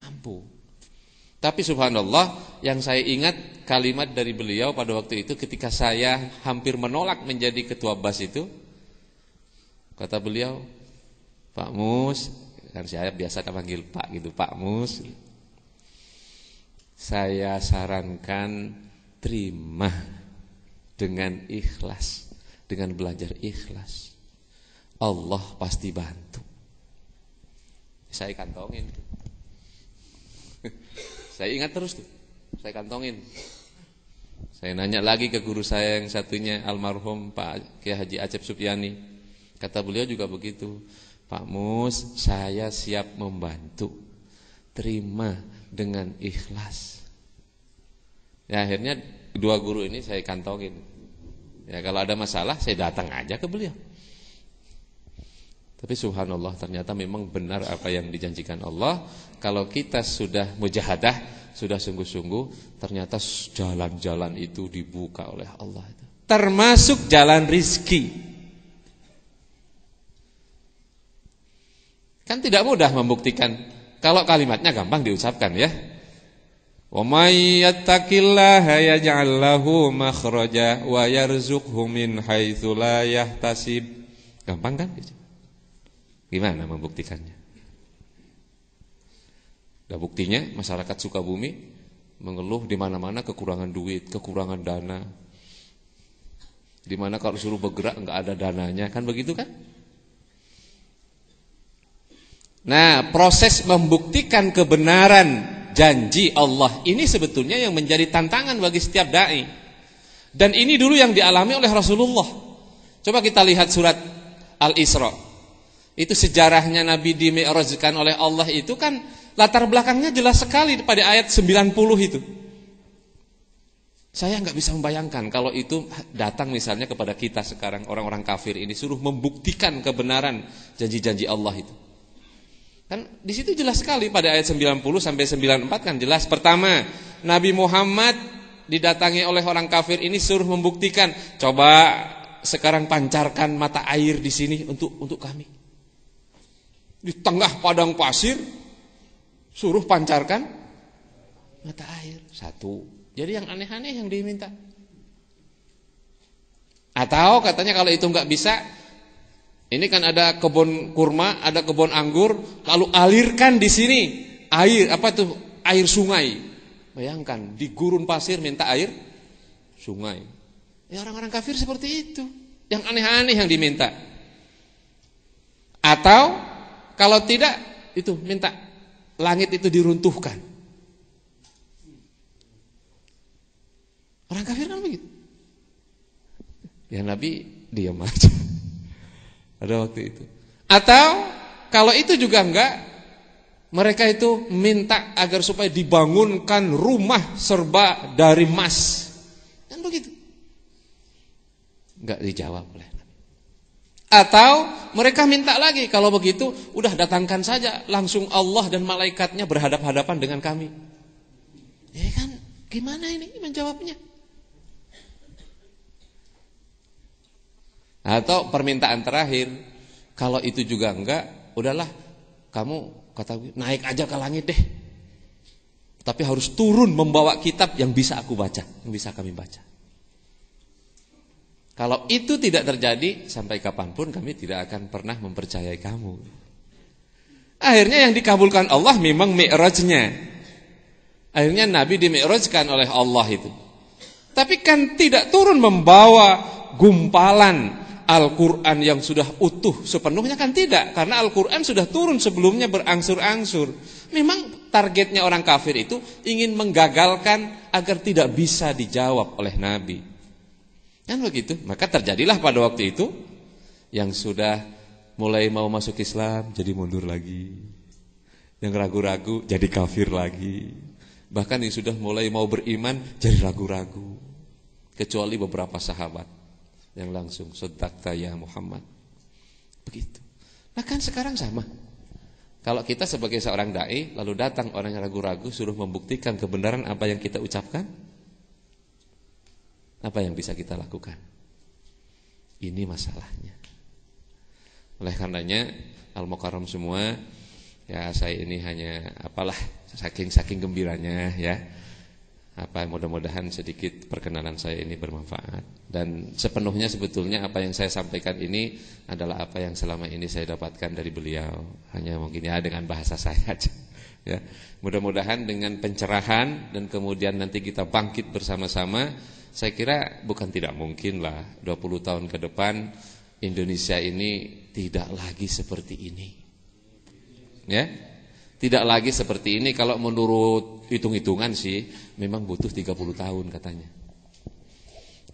mampu. Tapi subhanallah, yang saya ingat kalimat dari beliau pada waktu itu ketika saya hampir menolak menjadi ketua BAS itu. Kata beliau, Pak Mus, kan saya biasa panggil Pak gitu, Pak Mus, saya sarankan terima dengan ikhlas, dengan belajar ikhlas. Allah pasti bantu. Saya kantongin. Saya ingat terus tuh. Saya kantongin. Saya nanya lagi ke guru saya yang satunya, almarhum Pak Kiai Haji Acep Supyani. Kata beliau juga begitu. Pak Mus, saya siap membantu. Terima dengan ikhlas. Ya akhirnya dua guru ini saya kantongin. Ya kalau ada masalah saya datang aja ke beliau. Tapi subhanallah, ternyata memang benar apa yang dijanjikan Allah. Kalau kita sudah mujahadah, sudah sungguh-sungguh, ternyata jalan-jalan itu dibuka oleh Allah. Termasuk jalan rizki. Kan tidak mudah membuktikan. Kalau kalimatnya gampang diucapkan ya. Wa may yattaqillaha yaj'al lahu makhraja wa yarzuqhu min haitsu la yahtasib. Gampang kan? Gimana membuktikannya? Nah, buktinya masyarakat Sukabumi mengeluh di mana-mana kekurangan duit, kekurangan dana. Di mana kalau suruh bergerak enggak ada dananya, kan begitu kan? Nah, proses membuktikan kebenaran janji Allah ini sebetulnya yang menjadi tantangan bagi setiap dai. Dan ini dulu yang dialami oleh Rasulullah. Coba kita lihat surat Al-Isra. Itu sejarahnya Nabi dimi'rajkan oleh Allah itu kan latar belakangnya jelas sekali pada ayat 90 itu. Saya nggak bisa membayangkan kalau itu datang misalnya kepada kita sekarang, orang-orang kafir ini suruh membuktikan kebenaran janji-janji Allah itu. Kan di situ jelas sekali pada ayat 90 sampai 94 kan jelas. Pertama, Nabi Muhammad didatangi oleh orang kafir ini suruh membuktikan, coba sekarang pancarkan mata air di sini untuk kami. Di tengah padang pasir suruh pancarkan mata air. Satu. Jadi yang aneh-aneh yang diminta. Atau katanya kalau itu enggak bisa, ini kan ada kebun kurma, ada kebun anggur, lalu alirkan di sini air, apa tuh? Air sungai. Bayangkan di gurun pasir minta air sungai. Ya orang-orang kafir seperti itu. Yang aneh-aneh yang diminta. Atau kalau tidak, itu minta langit itu diruntuhkan. Orang kafir kan begitu. Ya Nabi diam aja. Pada waktu itu. Atau kalau itu juga enggak, mereka itu minta agar supaya dibangunkan rumah serba dari emas. Kan begitu. Enggak dijawab oleh. Atau mereka minta lagi, kalau begitu udah datangkan saja langsung Allah dan malaikatnya berhadap-hadapan dengan kami. Ya kan, gimana ini menjawabnya? Atau permintaan terakhir, kalau itu juga enggak, udahlah kamu kata naik aja ke langit deh. Tapi harus turun membawa kitab yang bisa aku baca, yang bisa kami baca. Kalau itu tidak terjadi, sampai kapanpun kami tidak akan pernah mempercayai kamu. Akhirnya yang dikabulkan Allah memang mi'rajnya. Akhirnya Nabi dimi'rajkan oleh Allah itu. Tapi kan tidak turun membawa gumpalan Al-Quran yang sudah utuh sepenuhnya, kan tidak. Karena Al-Quran sudah turun sebelumnya berangsur-angsur. Memang targetnya orang kafir itu ingin menggagalkan agar tidak bisa dijawab oleh Nabi. Kan begitu, maka terjadilah pada waktu itu yang sudah mulai mau masuk Islam jadi mundur lagi, yang ragu-ragu jadi kafir lagi, bahkan yang sudah mulai mau beriman jadi ragu-ragu, kecuali beberapa sahabat yang langsung shadaqta ya Muhammad. Begitu. Nah kan sekarang sama. Kalau kita sebagai seorang dai lalu datang orang yang ragu-ragu suruh membuktikan kebenaran apa yang kita ucapkan, apa yang bisa kita lakukan? Ini masalahnya. Oleh karenanya Al-Mukarram semua, Ya saya ini hanya apalah saking gembiranya ya. Mudah-mudahan sedikit perkenalan saya ini bermanfaat. Dan sepenuhnya sebetulnya apa yang saya sampaikan ini adalah apa yang selama ini saya dapatkan dari beliau. Hanya mungkin ya dengan bahasa saya aja. Ya. Mudah-mudahan dengan pencerahan dan kemudian nanti kita bangkit bersama-sama, saya kira bukan tidak mungkin lah 20 tahun ke depan Indonesia ini tidak lagi seperti ini. Ya. Tidak lagi seperti ini. Kalau menurut hitung-hitungan sih memang butuh 30 tahun katanya.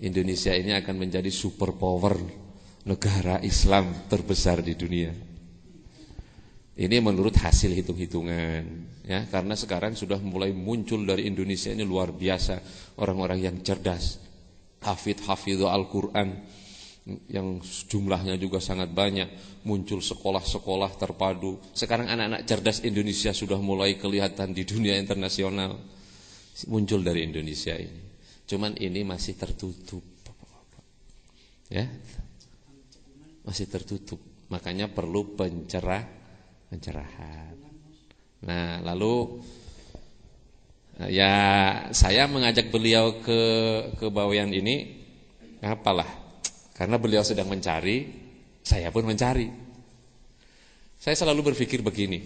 Indonesia ini akan menjadi superpower, negara Islam terbesar di dunia. Ini menurut hasil hitung-hitungan ya, karena sekarang sudah mulai muncul dari Indonesia ini luar biasa orang-orang yang cerdas, hafidh Al-Qur'an yang jumlahnya juga sangat banyak, muncul sekolah-sekolah terpadu. Sekarang anak-anak cerdas Indonesia sudah mulai kelihatan di dunia internasional, muncul dari Indonesia ini. Cuman ini masih tertutup, ya, masih tertutup. Makanya perlu pencerahan. Nah, lalu ya saya mengajak beliau ke Bawean ini, apalah? Karena beliau sedang mencari, saya pun mencari. Saya selalu berpikir begini,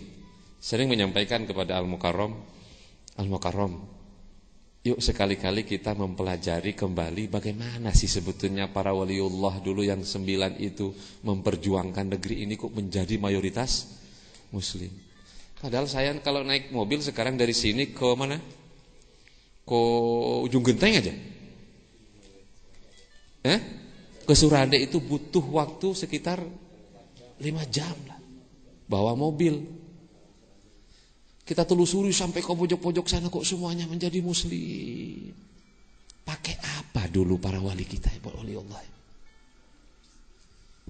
sering menyampaikan kepada Al-Mukarram, yuk sekali-kali kita mempelajari kembali bagaimana sih sebetulnya para waliullah dulu yang 9 itu memperjuangkan negeri ini kok menjadi mayoritas Muslim. Padahal saya kalau naik mobil sekarang dari sini ke mana? Ke ujung genteng aja. Ke Surade itu butuh waktu sekitar 5 jam lah. Bawa mobil. Kita telusuri sampai ke pojok-pojok sana kok semuanya menjadi Muslim. Pakai apa dulu para wali kita, wali Allah?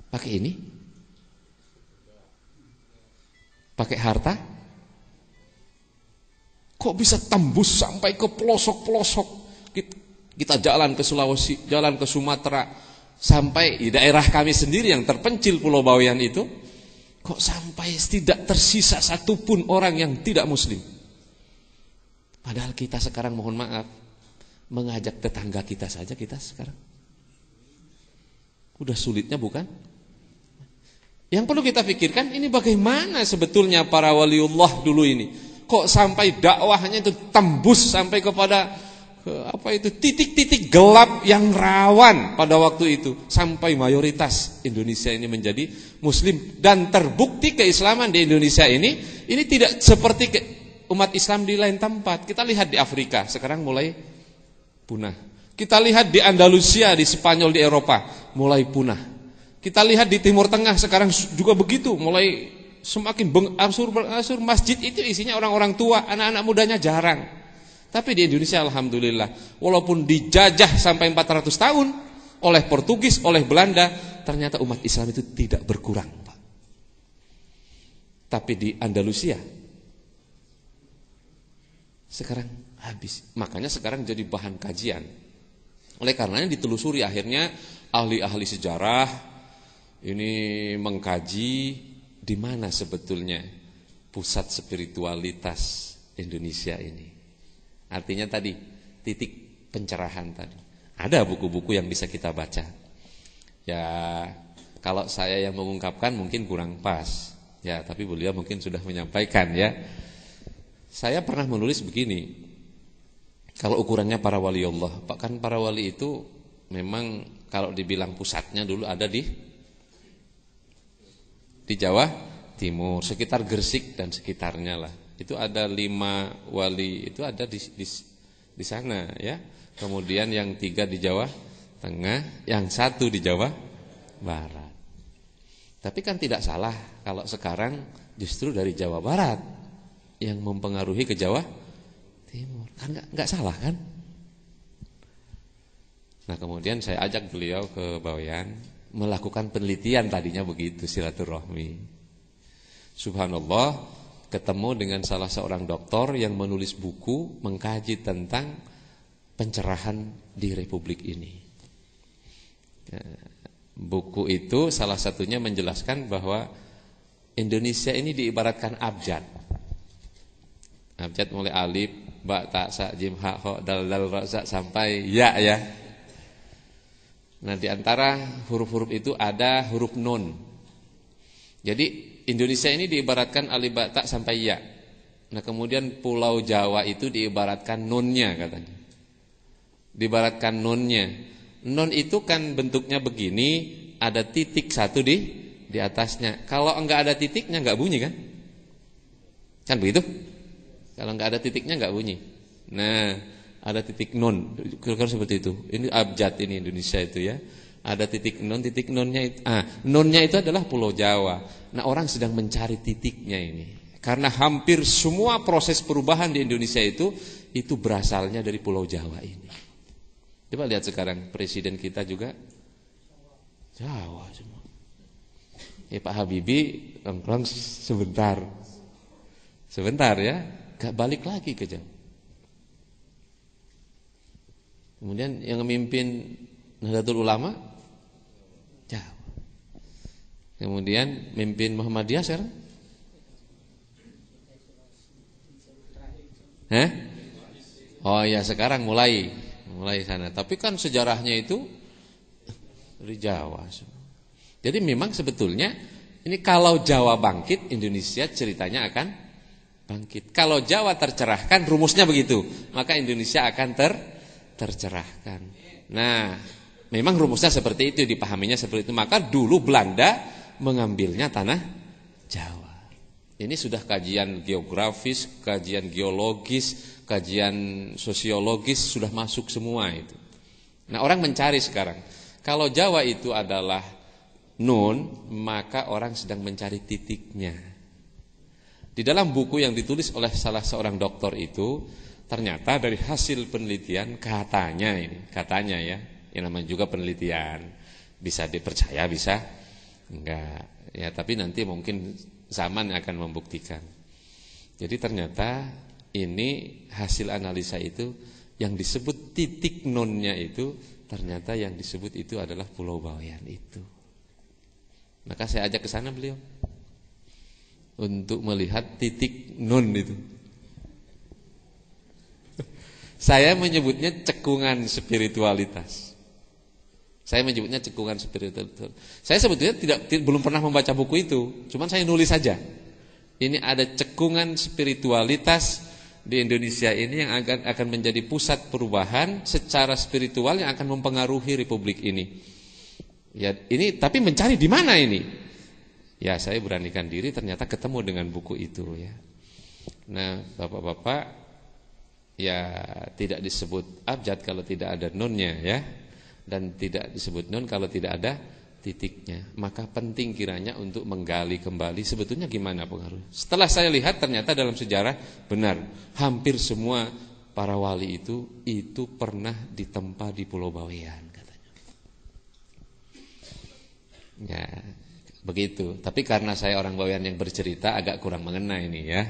Pakai ini? Pakai harta? Kok bisa tembus sampai ke pelosok-pelosok? Kita jalan ke Sulawesi, jalan ke Sumatera, sampai di daerah kami sendiri yang terpencil Pulau Bawean itu, kok sampai tidak tersisa satupun orang yang tidak Muslim. Padahal kita sekarang mohon maaf mengajak tetangga kita saja kita sekarang udah sulitnya, bukan? Yang perlu kita pikirkan ini bagaimana sebetulnya para waliullah dulu ini, kok sampai dakwahnya itu tembus sampai kepada titik-titik gelap yang rawan pada waktu itu, sampai mayoritas Indonesia ini menjadi Muslim. Dan terbukti keislaman di Indonesia ini tidak seperti umat Islam di lain tempat. Kita lihat di Afrika sekarang mulai punah. Kita lihat di Andalusia, di Spanyol, di Eropa mulai punah. Kita lihat di Timur Tengah sekarang juga begitu, mulai semakin berangsur masjid itu isinya orang-orang tua, anak-anak mudanya jarang. Tapi di Indonesia alhamdulillah, walaupun dijajah sampai 400 tahun oleh Portugis, oleh Belanda, ternyata umat Islam itu tidak berkurang, Pak. Tapi di Andalusia sekarang habis. Makanya sekarang jadi bahan kajian. Oleh karenanya ditelusuri, akhirnya ahli-ahli sejarah ini mengkaji di mana sebetulnya pusat spiritualitas Indonesia ini. Artinya tadi titik pencerahan tadi. Ada buku-buku yang bisa kita baca. Ya kalau saya yang mengungkapkan mungkin kurang pas. Ya tapi beliau mungkin sudah menyampaikan ya. Saya pernah menulis begini. Kalau ukurannya para wali Allah, kan para wali itu memang kalau dibilang pusatnya dulu ada di Jawa Timur, sekitar Gresik dan sekitarnya lah. Itu ada 5 wali itu ada di sana ya. Kemudian yang 3 di Jawa Tengah, yang 1 di Jawa Barat. Tapi kan tidak salah kalau sekarang justru dari Jawa Barat yang mempengaruhi ke Jawa Timur. Kan enggak salah kan? Nah, kemudian saya ajak beliau ke Bawean melakukan penelitian, tadinya begitu silaturahmi. Subhanallah, ketemu dengan salah seorang doktor yang menulis buku mengkaji tentang pencerahan di Republik ini. Buku itu salah satunya menjelaskan bahwa Indonesia ini diibaratkan abjad. Abjad mulai alif, ba, ta, sa, jim, ha, ho, dal, ra, za sampai ya ya. Nah, di antara huruf-huruf itu ada huruf nun. Jadi Indonesia ini diibaratkan alif, ba, ta sampai ya. Nah, kemudian Pulau Jawa itu diibaratkan nunnya katanya. Diibaratkan nunnya. Nun itu kan bentuknya begini, ada titik satu di atasnya. Kalau enggak ada titiknya enggak bunyi kan? Kan begitu? Kalau enggak ada titiknya enggak bunyi. Nah, ada titik nun, kira-kira seperti itu. Ini abjad ini Indonesia itu ya. Ada titik nunnya itu. Nunnya itu adalah Pulau Jawa. Nah, orang sedang mencari titiknya ini. Karena hampir semua proses perubahan di Indonesia itu berasalnya dari Pulau Jawa ini. Coba lihat sekarang presiden kita juga Jawa semua. Ya Pak Habibie nongkrong sebentar. Sebentar ya, gak balik lagi ke Jawa. Kemudian yang memimpin Nahdlatul Ulama Jawa. Kemudian memimpin Muhammadiyah sekarang? Oh ya, sekarang mulai sana. Tapi kan sejarahnya itu dari Jawa. Jadi memang sebetulnya ini kalau Jawa bangkit, Indonesia ceritanya akan bangkit. Kalau Jawa tercerahkan, rumusnya begitu, maka Indonesia akan tercerahkan. Nah, memang rumusnya seperti itu, dipahaminya seperti itu. Maka dulu Belanda mengambilnya tanah Jawa. Ini sudah kajian geografis, kajian geologis, kajian sosiologis sudah masuk semua itu. Nah, orang mencari sekarang. Kalau Jawa itu adalah nun, maka orang sedang mencari titiknya. Di dalam buku yang ditulis oleh salah seorang doktor itu, ternyata dari hasil penelitian katanya ya, yang namanya juga penelitian, bisa dipercaya bisa enggak. Ya, tapi nanti mungkin zaman akan membuktikan. Jadi ternyata ini hasil analisa itu yang disebut titik nunnya itu ternyata yang disebut itu adalah Pulau Bawean itu. Maka saya ajak ke sana beliau untuk melihat titik nun itu. Saya menyebutnya cekungan spiritualitas. Saya menyebutnya cekungan spiritualitas. Saya sebetulnya belum pernah membaca buku itu, cuman saya nulis saja. Ini ada cekungan spiritualitas di Indonesia ini yang akan menjadi pusat perubahan secara spiritual yang akan mempengaruhi republik ini. Ya, ini tapi mencari di mana ini? Ya, saya beranikan diri ternyata ketemu dengan buku itu ya. Nah, Bapak-bapak, ya tidak disebut abjad kalau tidak ada nunnya ya. Dan tidak disebut nun kalau tidak ada titiknya. Maka penting kiranya untuk menggali kembali sebetulnya gimana pengaruh. Setelah saya lihat ternyata dalam sejarah benar, hampir semua para wali itu pernah ditempa di Pulau Bawean katanya. Ya, begitu. Tapi karena saya orang Bawean yang bercerita agak kurang mengena ini ya.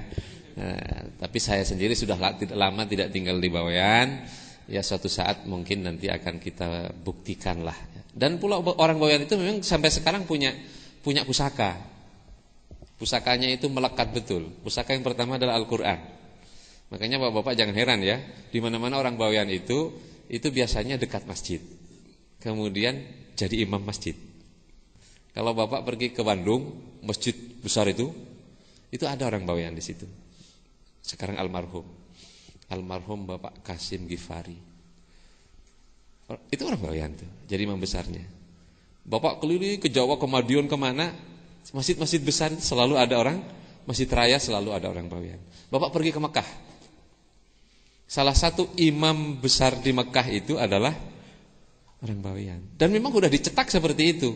Tapi saya sendiri sudah lama tidak tinggal di Bawean. Ya, suatu saat mungkin nanti akan kita buktikan lah. Dan pula orang Bawean itu memang sampai sekarang punya pusaka. Pusakanya itu melekat betul. Pusaka yang pertama adalah Al-Quran. Makanya bapak-bapak jangan heran ya, di mana-mana orang Bawean itu biasanya dekat masjid. Kemudian jadi imam masjid. Kalau bapak pergi ke Bandung, masjid besar itu ada orang Bawean di situ. Sekarang almarhum Bapak Kasim Gifari. Itu orang Bawean tuh, jadi imam besarnya. Bapak keliling ke Jawa, ke Madiun, kemana, masjid-masjid besar selalu ada orang, masjid raya selalu ada orang Bawean. Bapak pergi ke Mekah, salah satu imam besar di Mekah itu adalah orang Bawean. Dan memang sudah dicetak seperti itu.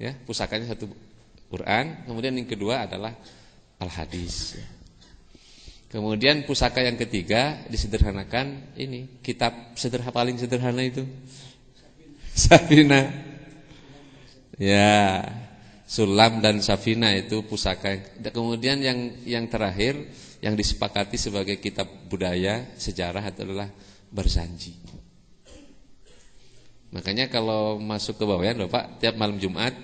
Ya, pusakanya satu Quran, kemudian yang kedua adalah Al-Hadis. Kemudian pusaka yang ketiga disederhanakan ini, kitab paling sederhana itu Safina. Ya, Sulam dan Safina itu pusaka. Kemudian yang terakhir yang disepakati sebagai kitab budaya sejarah adalah Barzanji. Makanya kalau masuk ke Bawean Bapak tiap malam Jumat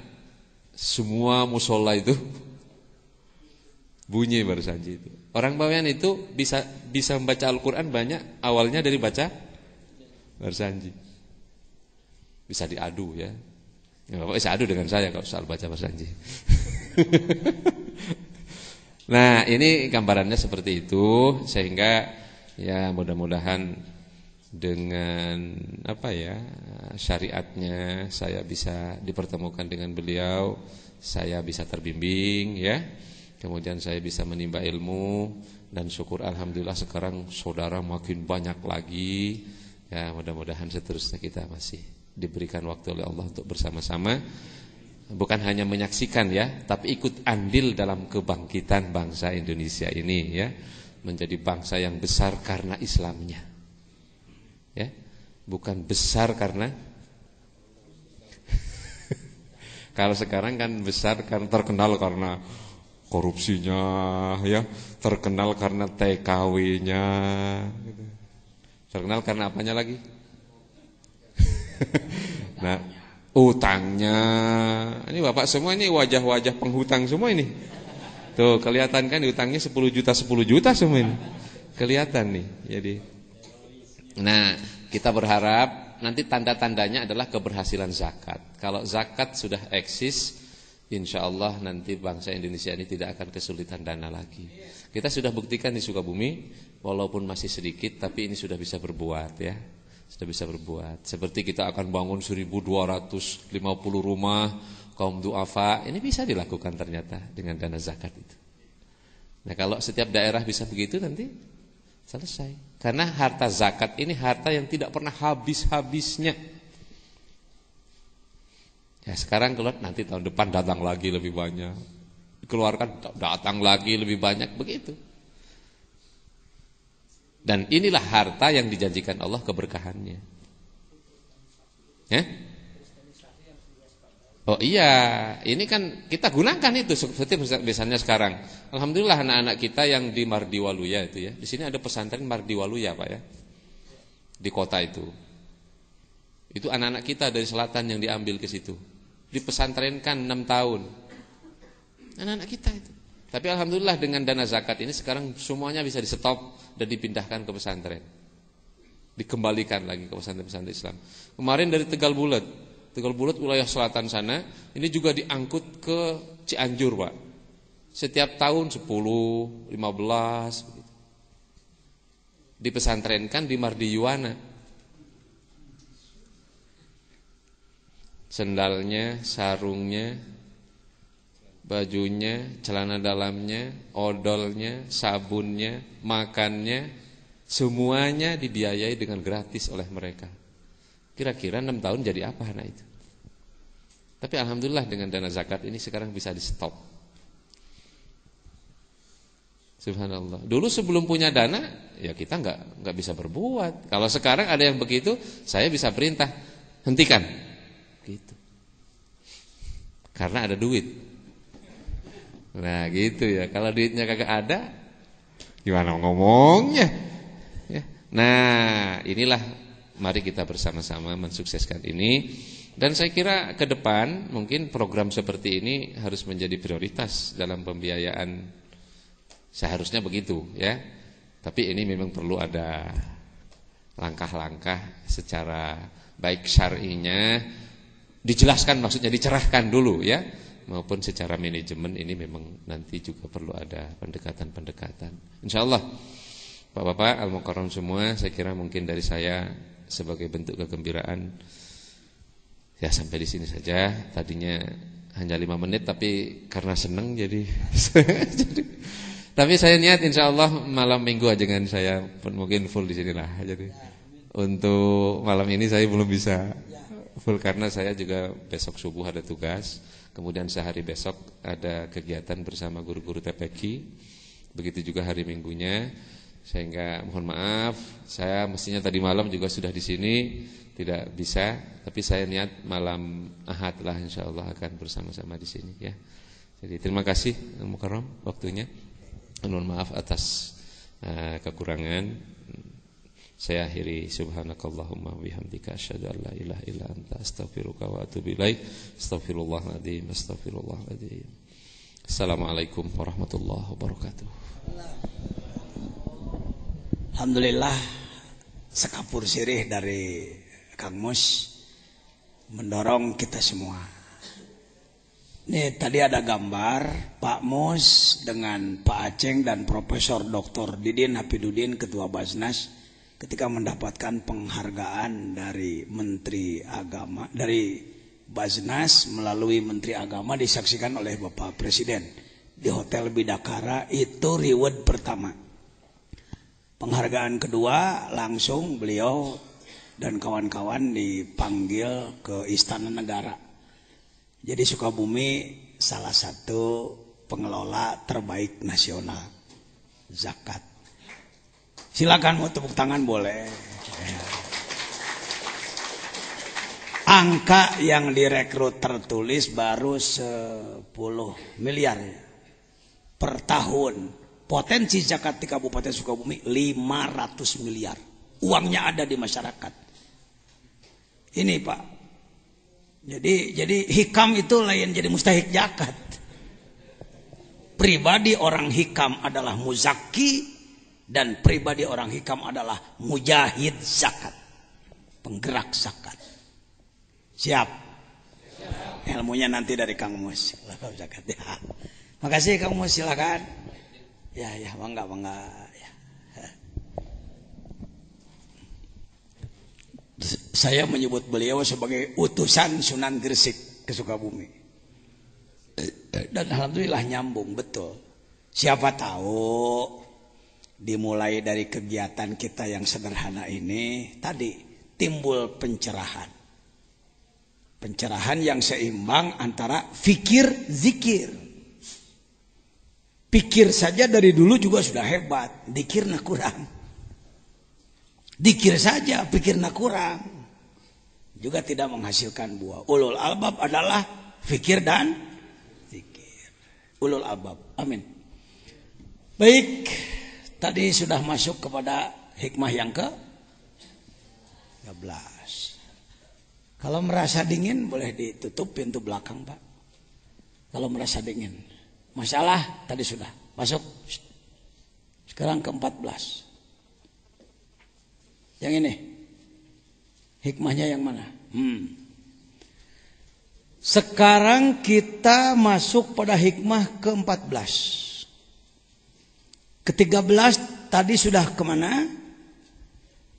Semua musola itu bunyi Barsanji itu. Orang Bawean itu bisa membaca Al-Quran banyak awalnya dari baca Barsanji. Bisa diadu ya. Bapak bisa adu dengan saya kalau soal baca Barsanji. Nah, ini gambarannya seperti itu, sehingga ya mudah-mudahan dengan syariatnya saya bisa dipertemukan dengan beliau, saya bisa terbimbing ya. Kemudian saya bisa menimba ilmu, dan syukur alhamdulillah sekarang saudara makin banyak lagi. Ya, mudah-mudahan seterusnya kita masih diberikan waktu oleh Allah untuk bersama-sama, bukan hanya menyaksikan ya, tapi ikut andil dalam kebangkitan bangsa Indonesia ini ya, menjadi bangsa yang besar karena Islamnya. Ya, bukan besar karena kalau sekarang kan besar kan terkenal karena korupsinya ya, terkenal karena TKW-nya gitu. Terkenal karena apanya lagi? Nah, utangnya. Ini Bapak semua ini wajah-wajah penghutang semua ini. Tuh, kelihatan kan utangnya 10 juta semua ini. Kelihatan nih. Jadi nah, kita berharap nanti tanda-tandanya adalah keberhasilan zakat. Kalau zakat sudah eksis, insya Allah nanti bangsa Indonesia ini tidak akan kesulitan dana lagi. Kita sudah buktikan di Sukabumi, walaupun masih sedikit, tapi ini sudah bisa berbuat ya. Sudah bisa berbuat. Seperti kita akan bangun 1250 rumah kaum duafa, ini bisa dilakukan ternyata dengan dana zakat itu. Nah, kalau setiap daerah bisa begitu nanti selesai. Karena harta zakat ini harta yang tidak pernah habis-habisnya. Ya, sekarang keluar, nanti tahun depan datang lagi lebih banyak. Dikeluarkan, datang lagi lebih banyak, begitu. Dan inilah harta yang dijanjikan Allah keberkahannya. Ya? Oh iya, ini kan kita gunakan itu seperti misalnya sekarang. Alhamdulillah anak-anak kita yang di Mardiwaluya itu ya. Di sini ada pesantren Mardiwaluya Pak ya. Di kota itu. Itu anak-anak kita dari selatan yang diambil ke situ. Dipesantrenkan 6 tahun. Anak-anak kita itu. Tapi alhamdulillah dengan dana zakat ini sekarang semuanya bisa di stop dan dipindahkan ke pesantren. Dikembalikan lagi ke pesantren-pesantren Islam. Kemarin dari Tegal Bulet wilayah selatan sana, ini juga diangkut ke Cianjur Pak. Setiap tahun 10, 15 begitu. Dipesantrenkan di Mardiyuwana. Sendalnya, sarungnya, bajunya, celana dalamnya, odolnya, sabunnya, makannya, semuanya dibiayai dengan gratis oleh mereka. Kira-kira 6 tahun jadi apa anak itu? Tapi alhamdulillah dengan dana zakat ini sekarang bisa di stop. Subhanallah. Dulu sebelum punya dana, ya kita nggak bisa berbuat. Kalau sekarang ada yang begitu, saya bisa perintah, hentikan. Gitu. Karena ada duit. Nah gitu ya. Kalau duitnya kagak ada, gimana ngomongnya? Ya. Nah inilah, mari kita bersama-sama mensukseskan ini. Dan saya kira ke depan mungkin program seperti ini harus menjadi prioritas dalam pembiayaan. Seharusnya begitu ya. Tapi ini memang perlu ada langkah-langkah secara baik syar'inya dijelaskan, maksudnya dicerahkan dulu ya, maupun secara manajemen ini memang nanti juga perlu ada pendekatan-pendekatan. Insyaallah Bapak-bapak al-mukarram semua, saya kira mungkin dari saya sebagai bentuk kegembiraan ya sampai di sini saja. Tadinya hanya 5 menit tapi karena senang jadi tapi saya niat insyaallah malam minggu aja dengan saya mungkin full di sinilah. Jadi untuk malam ini saya belum bisa full karena saya juga besok subuh ada tugas. Kemudian sehari besok ada kegiatan bersama guru-guru TPQ. Begitu juga hari minggunya. Sehingga mohon maaf, saya mestinya tadi malam juga sudah di sini, tidak bisa. Tapi saya niat malam Ahad lah insyaallah akan bersama-sama di sini ya. Jadi terima kasih Al-Mukarram waktunya. Mohon maaf atas kekurangan. Saya akhiri, subhanakallahumma bihamdika asyhadu an la ilaha illa anta astaghfiruka wa atubu ilaik. Astaghfirullahaladzim, astaghfirullahaladzim. Assalamualaikum warahmatullahi wabarakatuh. Alhamdulillah, sekapur sirih dari Kang Mus mendorong kita semua. Nih tadi ada gambar Pak Mus dengan Pak Aceng dan Profesor Dr. Didin Hafidudin Ketua Basnas ketika mendapatkan penghargaan dari Menteri Agama, dari Basnas melalui Menteri Agama, disaksikan oleh Bapak Presiden di Hotel Bidakara. Itu reward pertama. Penghargaan kedua langsung beliau dan kawan-kawan dipanggil ke Istana Negara. Jadi Sukabumi salah satu pengelola terbaik nasional zakat. Silakan mau tepuk tangan boleh. Angka yang direkrut tertulis baru 10 miliar per tahun. Potensi zakat di Kabupaten Sukabumi 500 miliar. Uangnya ada di masyarakat. Ini Pak. Jadi hikam itu lain jadi mustahik zakat. Pribadi orang hikam adalah muzaki dan pribadi orang hikam adalah mujahid zakat. Penggerak zakat. Siap. Ilmunya nanti dari Kang Mus. Zakat ya. Makasih Kang Mus, silakan. Ya, bangga. Ya. Saya menyebut beliau sebagai utusan Sunan Gresik ke Sukabumi. Dan alhamdulillah nyambung betul. Siapa tahu dimulai dari kegiatan kita yang sederhana ini tadi timbul pencerahan. Pencerahan yang seimbang antara fikir zikir. Pikir saja dari dulu juga sudah hebat, dikirna kurang. Dikir saja, pikirna kurang. Juga tidak menghasilkan buah. Ulul albab adalah fikir dan zikir. Ulul albab. Amin. Baik, tadi sudah masuk kepada hikmah yang ke-13. Kalau merasa dingin boleh ditutup pintu belakang, Pak. Kalau merasa dingin. Masalah tadi sudah masuk. Sekarang ke-14. Yang ini hikmahnya yang mana? Sekarang kita masuk pada hikmah ke-14. Ke-13 tadi sudah kemana?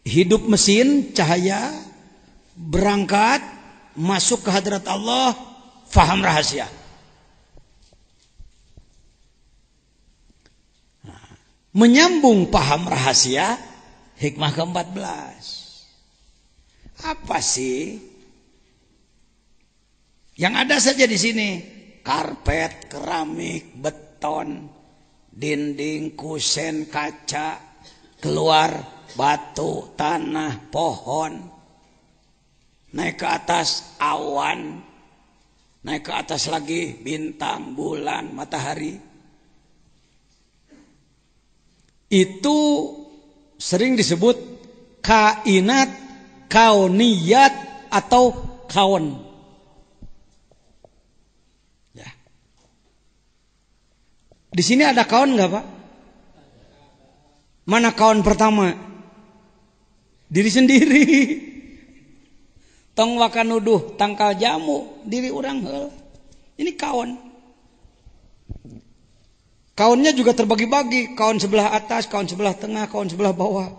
Hidup mesin, cahaya, berangkat, masuk ke hadirat Allah, faham rahasia. Menyambung paham rahasia. Hikmah ke-14. Apa sih? Yang ada saja di sini. Karpet, keramik, beton, dinding, kusen, kaca, keluar, batu, tanah, pohon. Naik ke atas awan. Naik ke atas lagi bintang, bulan, matahari. Itu sering disebut kainat, kauniyat atau kaun. Ya. Di sini ada kaun nggak Pak? Mana kaun pertama? Diri sendiri. Tong wakan nuduh tangkal jamu diri orang heul. Ini kaun. Kaunnya juga terbagi-bagi, kaun sebelah atas, kaun sebelah tengah, kaun sebelah bawah.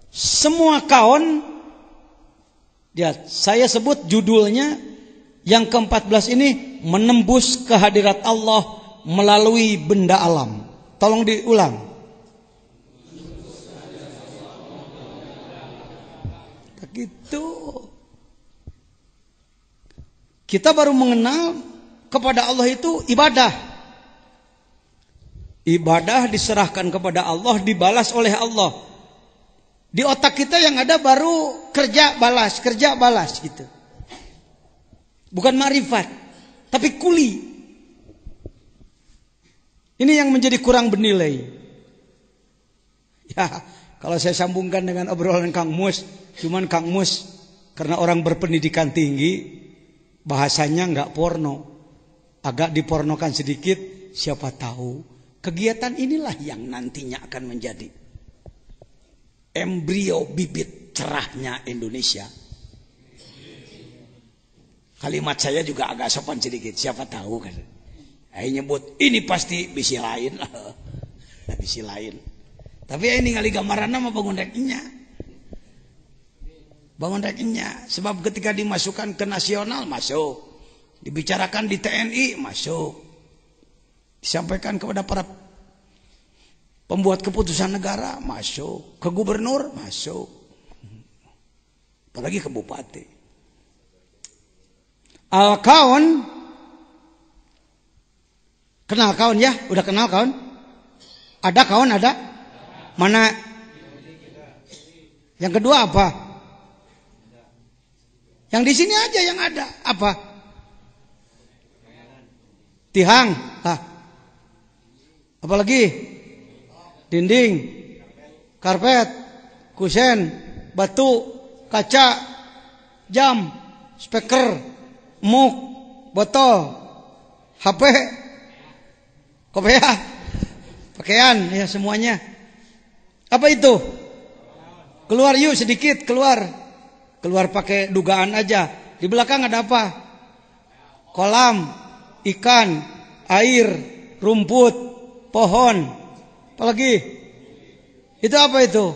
Semua kaun, ya saya sebut judulnya yang ke-14 ini menembus kehadirat Allah melalui benda alam. Tolong diulang. Begitu. Kita baru mengenal kepada Allah itu ibadah. Ibadah diserahkan kepada Allah, dibalas oleh Allah. Di otak kita yang ada baru kerja balas gitu. Bukan marifat, tapi kuli. Ini yang menjadi kurang bernilai. Ya, kalau saya sambungkan dengan obrolan Kang Mus, cuman Kang Mus karena orang berpendidikan tinggi, bahasanya nggak porno, agak dipornokan sedikit. Siapa tahu kegiatan inilah yang nantinya akan menjadi embrio bibit cerahnya Indonesia. Kalimat saya juga agak sopan sedikit. Siapa tahu kan? Saya nyebut ini pasti bisi lain lah, bisi lain. Tapi ini kali gambaran nama bangun rekennya. Bangun rekennya. Sebab ketika dimasukkan ke nasional masuk, dibicarakan di TNI masuk, disampaikan kepada para pembuat keputusan negara masuk, ke gubernur masuk, apalagi ke bupati. Kawan, kenal kawan ya? Udah kenal kawan? Ada kawan ada? Mana? Yang kedua apa? Yang di sini aja yang ada apa? Tihang, lah. Apalagi? Dinding, karpet, kusen, batu, kaca, jam, speaker, muk, botol, HP, kopiah, pakaian, ya semuanya. Apa itu? Keluar yuk sedikit, keluar. Keluar pakai dugaan aja. Di belakang ada apa? Kolam, ikan, air, rumput, pohon. Apalagi? Itu apa itu?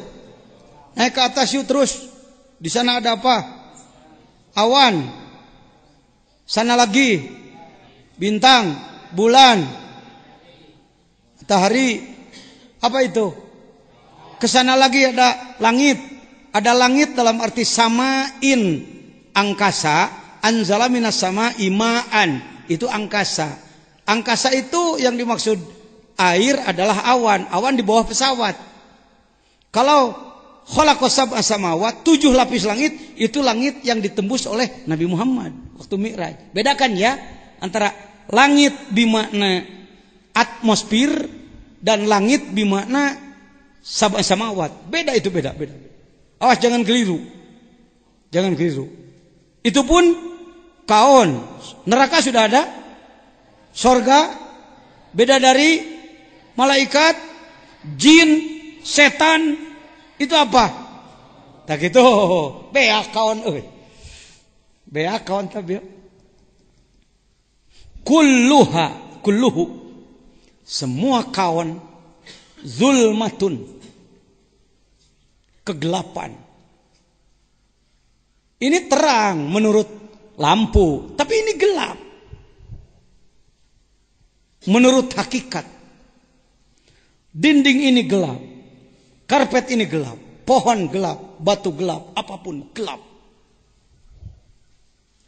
Naik ke atas yuk terus. Di sana ada apa? Awan. Sana lagi. Bintang, bulan, matahari. Apa itu? Kesana lagi ada langit. Ada langit dalam arti samain, angkasa. Anzala minas sama imaan, itu angkasa. Angkasa itu yang dimaksud air adalah awan. Awan di bawah pesawat. Kalau khalaqas sab'a samawat, 7 lapis langit, itu langit yang ditembus oleh Nabi Muhammad waktu Mi'raj. Bedakan ya antara langit bimakna atmosfer dan langit bimakna sab'a samawat. Beda itu, beda. Awas jangan keliru. Jangan keliru. Itu pun kaon. Neraka sudah ada. Sorga beda dari malaikat, jin, setan. Itu apa? Tak gitu. Bea kaon euy. Bea kaon tapi. Kulluhu. Semua kaon zulmatun. Kegelapan. Ini terang menurut lampu, tapi ini gelap menurut hakikat. Dinding ini gelap, karpet ini gelap, pohon gelap, batu gelap, apapun gelap.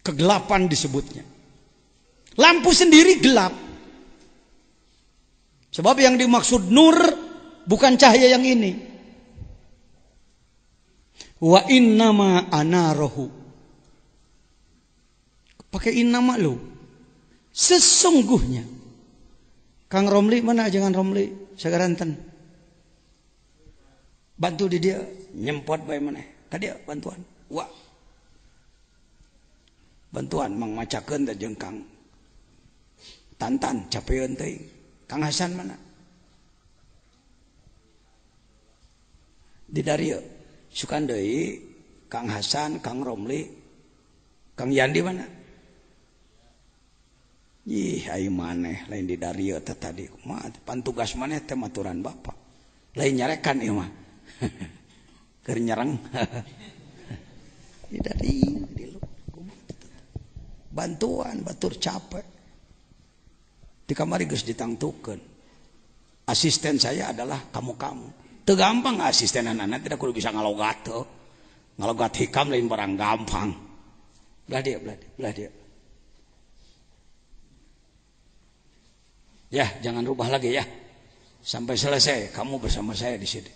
Kegelapan disebutnya. Lampu sendiri gelap. Sebab yang dimaksud nur bukan cahaya yang ini. Wa innama anarohu. Pakai innama lo. Sesungguhnya. Kang Romli mana jangan Romli? Sagaranten. Bantu di dia nyempot bae maneh. Tadi bantuan. Wah. Bantuan mang macakeun teh jeung Kang Tantan capeun teuing. Kang Hasan mana? Di Dario. Sukan deui Kang Hasan, Kang Romli, Kang Yandi mana? Ih, ai maneh lain di Dario teh tadi. Kumaha pantugas maneh teh maturan Bapak. Lain nyarekan ieu mah. Keur nyereng. Di Dario di lu. Bantuan batur capek. Di kamari geus ditangtukeun. Asisten saya adalah kamu-kamu. Teu gampang asistenan anak tidak kudu bisa ngalogat tuh. Ngalogat hikam lain barang gampang. Belah dia. Ya, jangan rubah lagi ya. Sampai selesai kamu bersama saya di sini.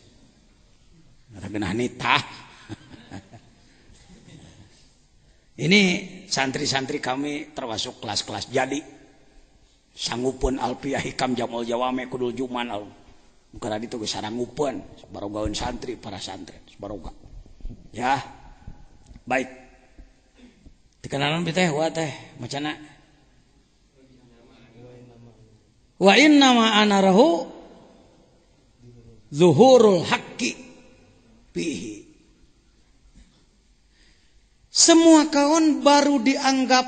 Ragenah nitah. Ini santri-santri kami termasuk kelas-kelas jadi Sanggupeun alfiah hikam jamul jawame kudul juman al. Bukan tadi itu saranggupeun sabarogaeun santri para santri sabaroga. Ya. Baik. Dikenalan teh wa teh macana. Wa inna ma anarahu zuhurul haqqi fihi. Semua kawan baru dianggap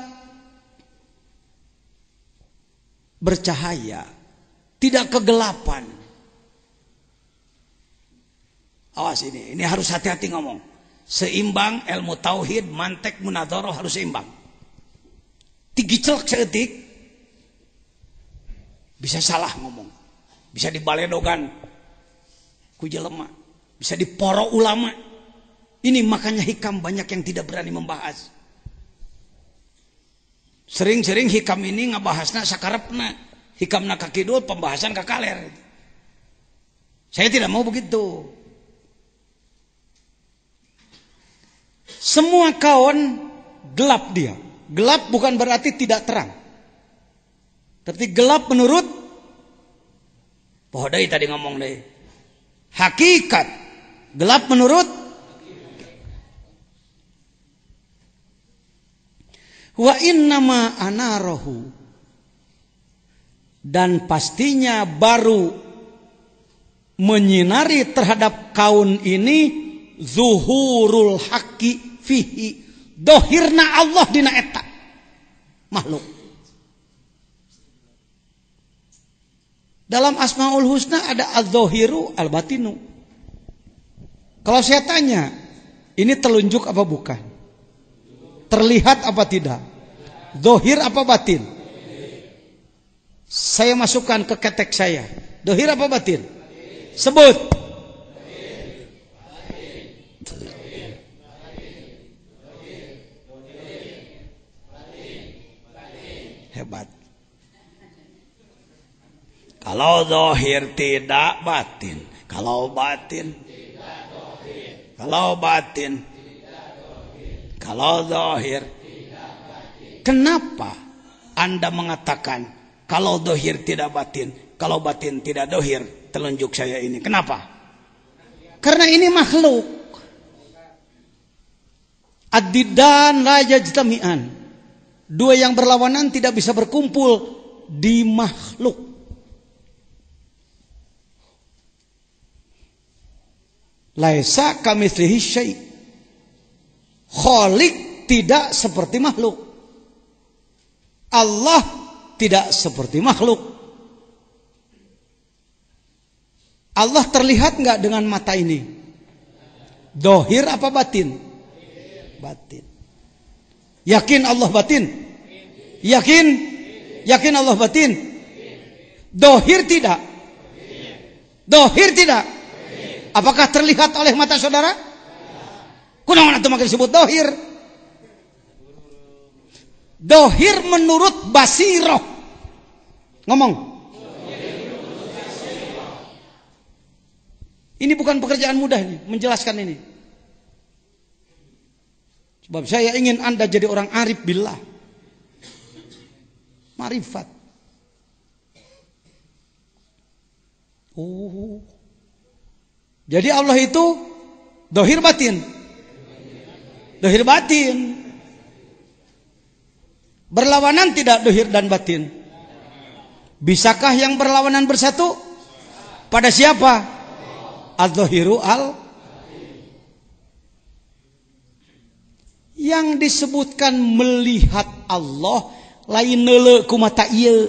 bercahaya, tidak kegelapan. Awas ini harus hati-hati ngomong. Seimbang ilmu tauhid, mantek, munadzarah harus seimbang. Tigicelek seetik bisa salah ngomong, bisa dibaledogan ku jelema, bisa diporo ulama. Ini makanya hikam banyak yang tidak berani membahas. Sering-sering hikam ini ngabahasna sakarepna, hikamna ka kidul, pembahasan ka kaler. Saya tidak mau begitu. Semua kawan gelap dia. Gelap bukan berarti tidak terang. Tapi gelap menurut pohodai tadi ngomong deh. Hakikat. Gelap menurut wa innama anarahu, dan pastinya baru menyinari terhadap kaun ini zuhurul haqqi fihi, dohirna Allah dina eta makhluk. Dalam Asmaul Husna ada az-zahiru al-batinu. Kalau saya tanya, ini telunjuk apa bukan? Terlihat apa tidak? Dohir apa batin? Saya masukkan ke ketek saya. Dohir apa batin? Sebut. Hebat. Kalau dohir tidak batin. Kalau batin. Kalau batin. Kalau zahir, kenapa Anda mengatakan kalau zahir tidak batin, kalau batin tidak zahir, telunjuk saya ini? Kenapa? Karena ini makhluk. Ad-diddan la yajtami'an. Dua yang berlawanan tidak bisa berkumpul di makhluk. Laisa kamitslihi syai'. Khalik tidak seperti makhluk. Allah tidak seperti makhluk. Allah terlihat enggak dengan mata ini? Dohir apa batin? Batin. Yakin Allah batin? Yakin? Yakin Allah batin? Dohir tidak? Dohir tidak? Apakah terlihat oleh mata saudara? Kunaon atuh maka disebut dohir? Dohir menurut basiroh. Ngomong. Ini bukan pekerjaan mudah nih, menjelaskan ini. Sebab saya ingin Anda jadi orang arif billah. Marifat. Oh. Jadi Allah itu dohir batin. Dohir batin. Berlawanan tidak dohir dan batin? Bisakah yang berlawanan bersatu? Pada siapa? Az-zahiru al. Yang disebutkan melihat Allah lain neuleuh ku mata ieu.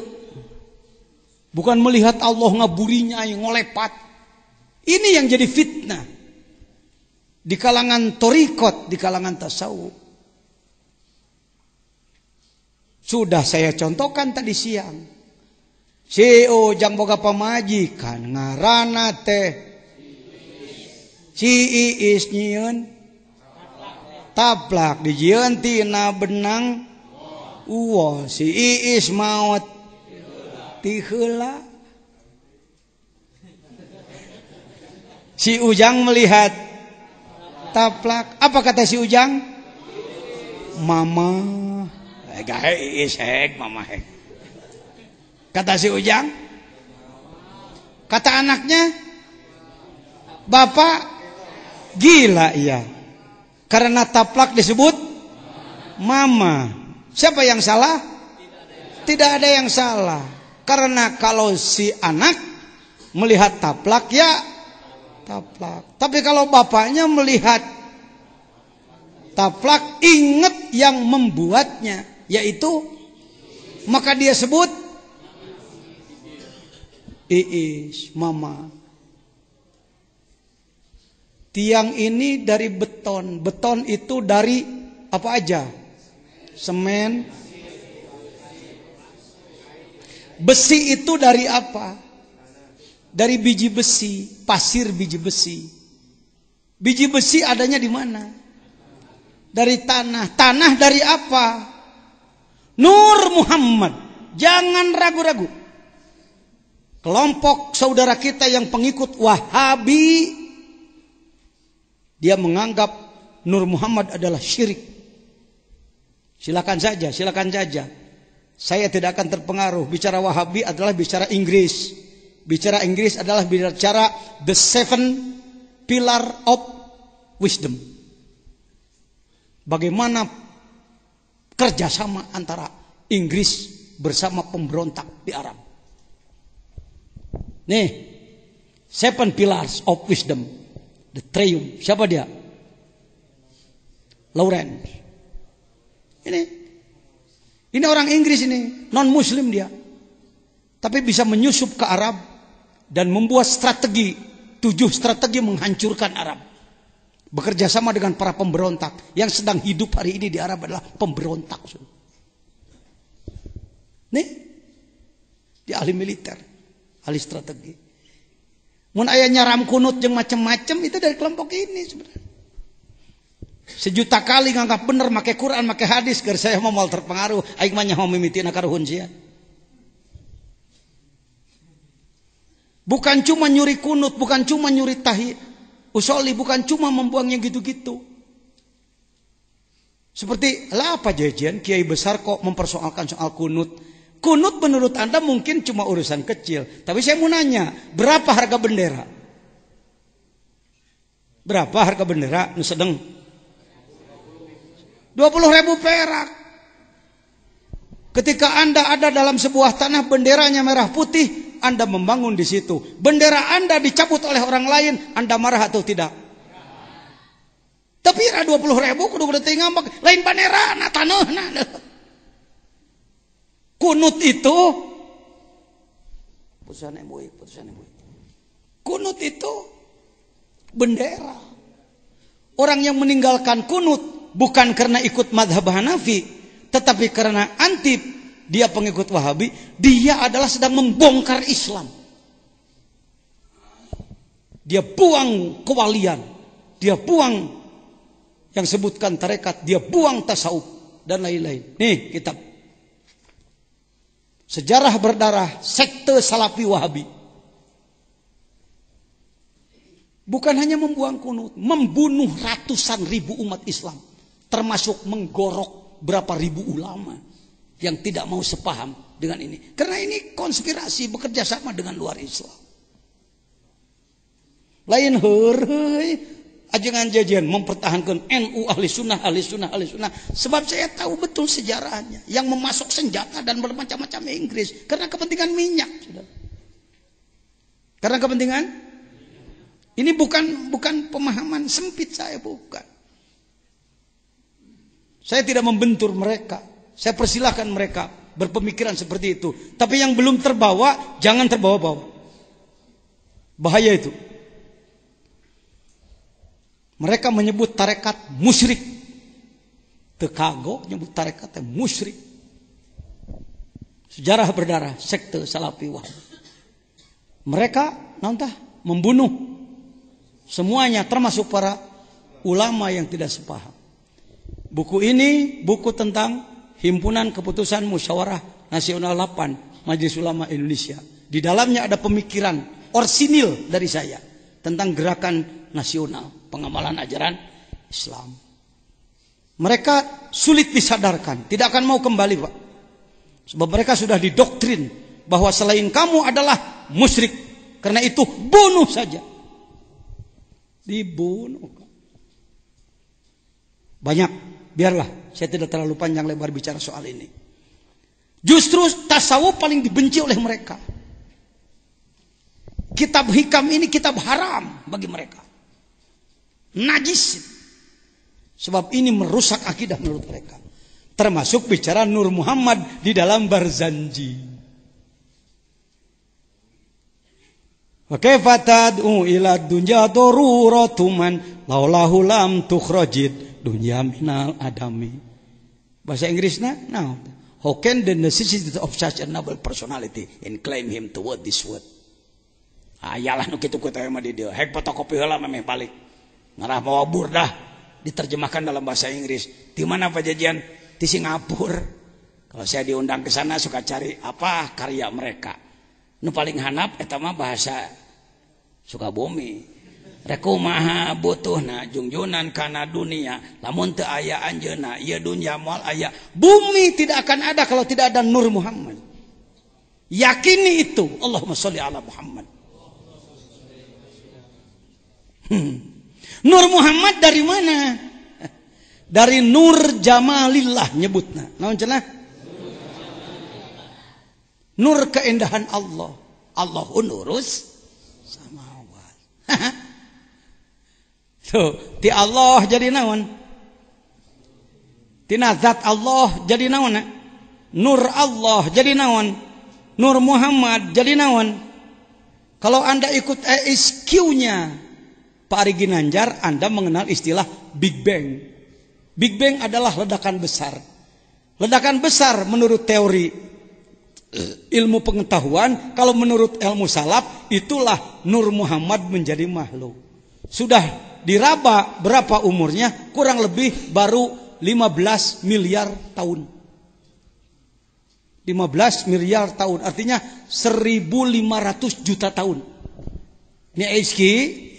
Bukan melihat Allah ngaburinya ngolepat. Ini yang jadi fitnah di kalangan torikot, di kalangan tasawuf. Sudah saya contohkan tadi siang. Si Ujang boga pamajikan ngaranna teh si Iis nyieun taplak dijieun tina benang uwo si Iis maot ti heula. Si Ujang melihat taplak. Apa kata si Ujang? Mama. Gahe Iis hek, mama hek. Kata si Ujang. Kata anaknya, bapak gila iya. Karena taplak disebut mama. Siapa yang salah? Tidak ada yang salah. Karena kalau si anak melihat taplak ya taplak. Tapi kalau bapaknya melihat taplak, ingat yang membuatnya, yaitu maka dia sebut Iis, mama. Tiang ini dari beton. Beton itu dari apa aja? Semen. Besi itu dari apa? Dari biji besi, pasir biji besi. Biji besi adanya di mana? Dari tanah. Tanah dari apa? Nur Muhammad. Jangan ragu-ragu. Kelompok saudara kita yang pengikut Wahabi, dia menganggap Nur Muhammad adalah syirik. Silakan saja, silakan saja. Saya tidak akan terpengaruh. Bicara Wahabi adalah bicara Inggris. Bicara Inggris adalah bicara the seven pillar of wisdom. Bagaimana kerjasama antara Inggris bersama pemberontak di Arab. Nih, seven pillars of wisdom. The triumph. Siapa dia? Lawrence. Ini orang Inggris ini, non Muslim dia, tapi bisa menyusup ke Arab dan membuat strategi, 7 strategi menghancurkan Arab. Bekerja sama dengan para pemberontak yang sedang hidup hari ini di Arab adalah pemberontak. Nih, dia ahli militer, ahli strategi. Mun aya nyaram kunut jeung macam-macam itu dari kelompok ini sebenarnya. Sejuta kali nganggap bener make Quran, make hadis, keur saya mau terpengaruh, aing mah nyaho mimitina karuhun sia. Bukan cuma nyuri kunut, bukan cuma nyuri tahi usoli, bukan cuma membuangnya gitu-gitu. Seperti lah apa jajan kiai besar kok mempersoalkan soal kunut. Kunut menurut Anda mungkin cuma urusan kecil, tapi saya mau nanya, berapa harga bendera? Berapa harga bendera nu sedeng? 20.000 perak. Ketika Anda ada dalam sebuah tanah benderanya merah putih, Anda membangun di situ. Bendera Anda dicabut oleh orang lain, Anda marah atau tidak? Tapi 20.000 kudu teu ngambek, lain banderana taneuhna. Kunut itu putusan MUI. Kunut itu bendera. Orang yang meninggalkan kunut bukan karena ikut madhab Hanafi, tetapi karena anti dia pengikut Wahabi, dia adalah sedang membongkar Islam. Dia buang kewalian, dia buang yang sebutkan tarekat, dia buang tasawuf dan lain-lain. Nih kitab Sejarah Berdarah Sekte Salafi Wahabi. Bukan hanya membuang kunut, membunuh ratusan ribu umat Islam, termasuk menggorok berapa ribu ulama yang tidak mau sepaham dengan ini. Karena ini konspirasi, bekerja sama dengan luar Islam. Lain heureui ajengan jajan mempertahankan NU ahli sunnah. Sebab saya tahu betul sejarahnya, yang memasok senjata dan bermacam-macam Inggris karena kepentingan minyak. Karena kepentingan ini bukan pemahaman sempit saya, bukan. Saya tidak membentur mereka. Saya persilahkan mereka berpemikiran seperti itu. Tapi yang belum terbawa, jangan terbawa-bawa. Bahaya itu. Mereka menyebut tarekat musyrik. Tekago menyebut tarekat musyrik. Sejarah Berdarah Sekte Salafi Wahabi. Mereka membunuh semuanya, termasuk para ulama yang tidak sepaham. Buku ini buku tentang Himpunan Keputusan Musyawarah Nasional 8 Majelis Ulama Indonesia. Di dalamnya ada pemikiran orsinil dari saya tentang gerakan nasional pengamalan ajaran Islam. Mereka sulit disadarkan, tidak akan mau kembali, Pak. Sebab mereka sudah didoktrin bahwa selain kamu adalah musyrik. Karena itu bunuh saja. Dibunuh. Banyak, biarlah saya tidak terlalu panjang lebar bicara soal ini. Justru tasawuf paling dibenci oleh mereka. Kitab hikam ini kitab haram bagi mereka. Najis. Sebab ini merusak akidah menurut mereka. Termasuk bicara Nur Muhammad di dalam Barzanji. Wa kaifa tad'u ila dunya daruratuman laulahu lam tukhrajid dunya minal adami. Bahasa Inggrisnya, now, how can the necessity of such a noble personality and claim him to word this word? Ayalah nu kitu ku teh mah di dieu. Hek fotokopi heula meh balik. Ngarah mawa burdah diterjemahkan dalam bahasa Inggris. Di mana Pajajian? Di Singapura. Kalau saya diundang ke sana suka cari apa karya mereka. Nu paling handap eta mah bahasa Sukabumi. Rek kumaha butuhna jungjunan kana dunia lamun teu aya anjeunna ieu dunya moal aya. Bumi tidak akan ada kalau tidak ada Nur Muhammad. Yakini itu. Allahumma sholli ala Muhammad. Nur Muhammad dari mana? Dari Nur Jamalillah nyebutna. Naon cenah? Nur keindahan Allah. Allahu nurus samawat. Tuh, ti Allah jadi naon? Tina zat Allah jadi naon? Nur Allah jadi naon? Nur Muhammad jadi naon? Kalau Anda ikut ESQ-nya Pak Ari Ginanjar, Anda mengenal istilah Big Bang. Big Bang adalah ledakan besar. Ledakan besar menurut teori ilmu pengetahuan, kalau menurut ilmu salaf itulah Nur Muhammad menjadi makhluk. Sudah diraba berapa umurnya? Kurang lebih baru 15 miliar tahun. 15 miliar tahun, artinya 1.500 juta tahun. Ini HQ,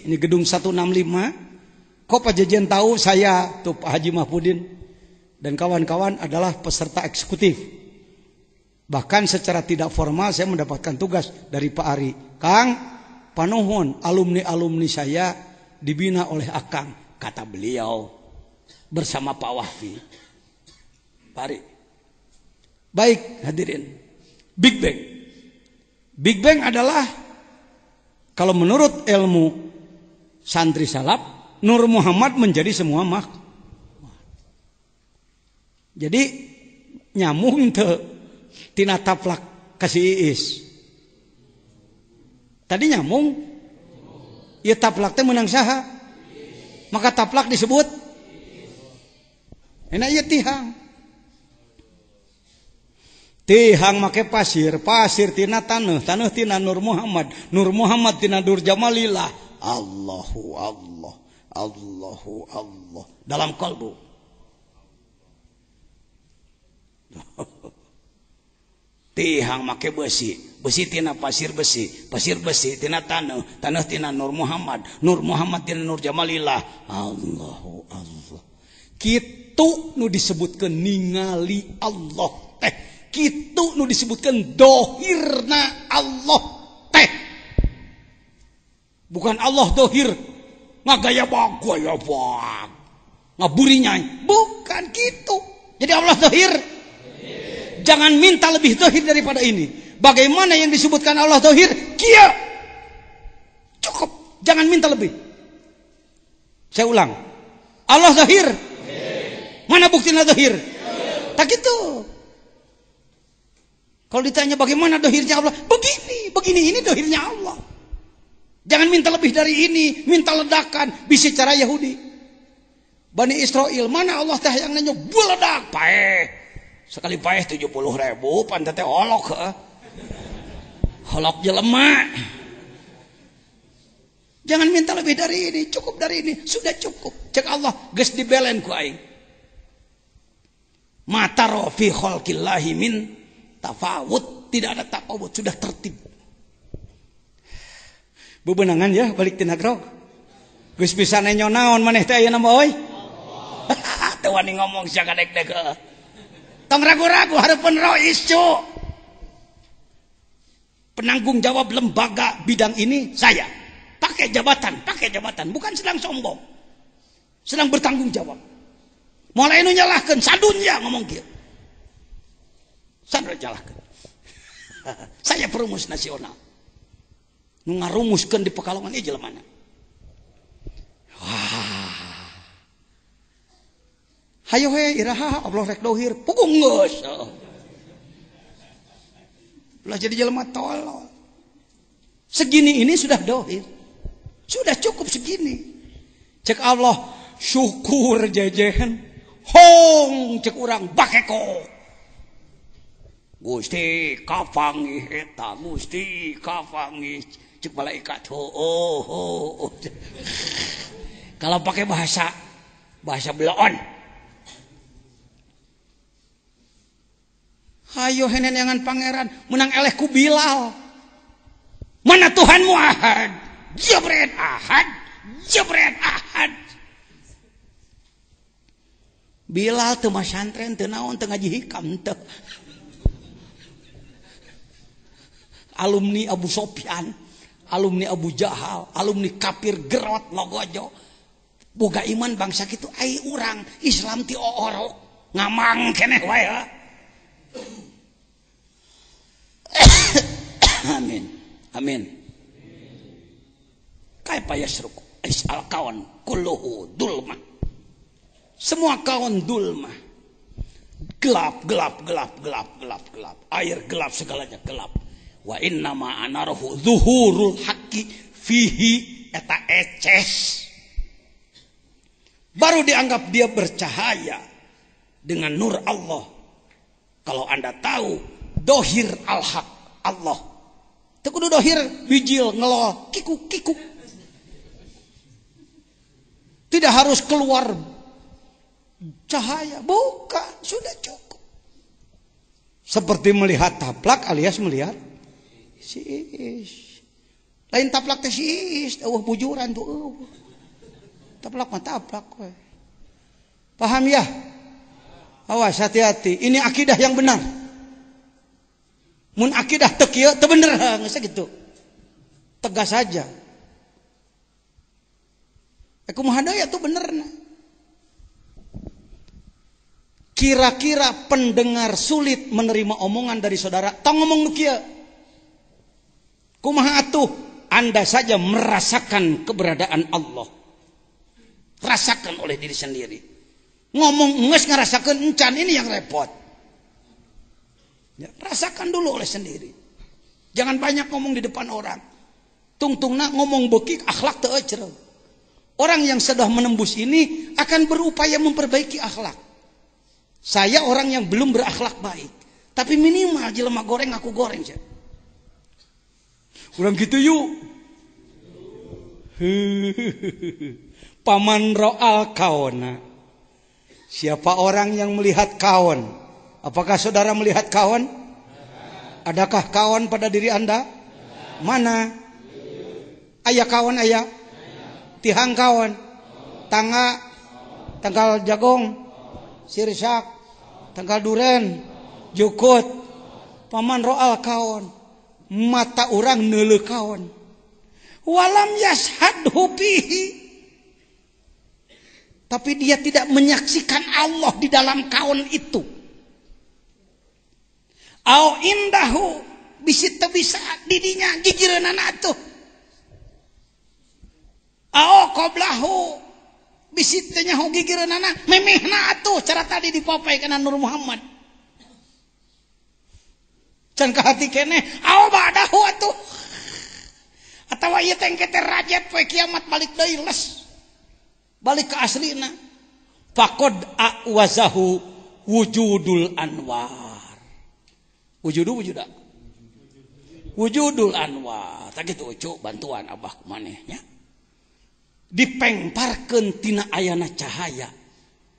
ini gedung 165. Kok Pajajian tahu saya tuh Pak Haji Mahfudin dan kawan-kawan adalah peserta eksekutif. Bahkan secara tidak formal saya mendapatkan tugas dari Pak Ari. Kang, panuhun alumni-alumni saya dibina oleh Akang, kata beliau bersama Pak Wahfi. Pak Ari. Baik, hadirin. Big Bang. Big Bang adalah kalau menurut ilmu santri salaf, Nur Muhammad menjadi semua makhluk. Jadi nyambung teu tina taplak kasih Iis. Tadi nyambung. Ieu taplak teh menang saha? Maka taplak disebut enak ieu tihang. Tihang make pasir, pasir tina taneuh, taneuh tina Nur Muhammad, Nur Muhammad tina Nur Jamalillah. Allahu Allah, Allahu Allah dalam kalbu. Tihang make besi, besi tina pasir besi, pasir besi tina taneuh, taneuh tina Nur Muhammad, Nur Muhammad tina Nur Jamalillah. Allahu Allah. Kitu nu disebutkeun ningali Allah teh. Kitu nu disebutkan dohirna Allah teh. Bukan Allah dohir ngagaya bag, gaya bag, ngaburinya. Bukan gitu. Jadi Allah dohir. Jangan minta lebih dohir daripada ini. Bagaimana yang disebutkan Allah dohir? Kia. Cukup. Jangan minta lebih. Saya ulang. Allah dohir. Mana buktinya dohir? Tak gitu. Kalau ditanya bagaimana dohirnya Allah, begini ini dohirnya Allah. Jangan minta lebih dari ini, minta ledakan, bisa cara Yahudi. Bani Israel, mana Allah teh yang nanya beledak, paeh. Sekali paeh 70.000, pantat teh holok, holok jelema. Jangan minta lebih dari ini, cukup dari ini, sudah cukup. Cek Allah, geus dibelen ku aing. Mata rofi khalqillahi min tafawut, tidak ada tafawut, sudah tertib. Bebenangan ya balik tina grog. Geus bisa nenyo naon maneh teh ayeuna mah euy. Teu wani ngomong sia kadek-dek. Tong ragu-ragu hareupeun rois cu. penanggung jawab lembaga bidang ini saya. Pakai jabatan, bukan sedang sombong. Sedang bertanggung jawab. Mulai nu nyalahkeun sadunya ngomong kieu. Sadun nyalahkeun. Saya perumus nasional. Nu ngarumuskeun di Pekalongan ieu jelemana. Wah. Hayo he iraha Allah rek dohir, pukung geus. Ulah jadi jelema tolol. Segini ini sudah dohir. Sudah cukup segini. Cek Allah, syukur jejehan. Hong cek urang bakeko. Gusti kapangi eta, Gusti kapangi cek malaikat. Oh. Kalau pakai bahasa beloon. Hayo heneneangan pangeran menang eleh ku Bilal. Mana Tuhanmu Ahad? Jabret Ahad. Bilal teu masantren teu naon teu ngaji hikam teu. Alumni Abu Sofyan, alumni Abu Jahal, alumni kafir gerot logojo. Boga iman bangsa kitu ai urang Islam ti ooro ngamang keneh wae. Amin. Kaifa yasruku isal kawan kulluhu dulma. Semua kawan dulma. Gelap. Air gelap, segalanya gelap. Wa inna ma anarahu zuhurul haqqi fihi eta eces. Baru dianggap dia bercahaya dengan nur Allah. Kalau Anda tahu dohir al-haq Allah. Teu kudu dohir bijil ngelol kiku. Tidak harus keluar cahaya, bukan, sudah cukup. Seperti melihat taplak alias melihat siis. Lain taplak teh siis, bujuran tuh. Taplak mah taplak we. Paham ya? Awas hati-hati, ini akidah yang benar. Mun akidah teu kieu teu bener geus gitu. Tegas saja. Kumaha deui atuh benerna. Kira-kira pendengar sulit menerima omongan dari saudara, tong ngomong nu kieu. Kumaha atuh? Anda saja merasakan keberadaan Allah. Rasakan oleh diri sendiri. Ngomong ngeus ngarasakeun encan, ini yang repot. Ya, rasakan dulu oleh sendiri. Jangan banyak ngomong di depan orang. Tungtungna ngomong bekik akhlak teu ecreuh. Orang yang sudah menembus ini akan berupaya memperbaiki akhlak. Saya orang yang belum berakhlak baik, tapi minimal jelema goreng aku goreng saja. Urang gitu yuk. Paman ro'al kaona. Siapa orang yang melihat kawan? Apakah saudara melihat kawan? Adakah kawan pada diri Anda? Mana? Aya kawan aya? Tihang kawan, tanggal jagong, sirsak, tanggal duren, jukut, paman roal kawan, mata orang neuleuh kawan. Walam yashhadhu bihi. Tapi dia tidak menyaksikan Allah di dalam kawan itu. Au indahu bisa didinya gigireunana atuh. Ao qoblahu bisi teh nyaho gigireunana memehna atuh cara tadi dipopai kana Nur Muhammad. Can ka hati keneh ao badahu atuh. Atawa ieu teh engke teh rajat poe kiamat balik deui les. Balik ke aslina. Faqad awazahu wujudul anwar. Wujuda. Wujudul anwar. Tak kitu ucu bantuan abah kumanehnya. Dipengparkeun tina ayana cahaya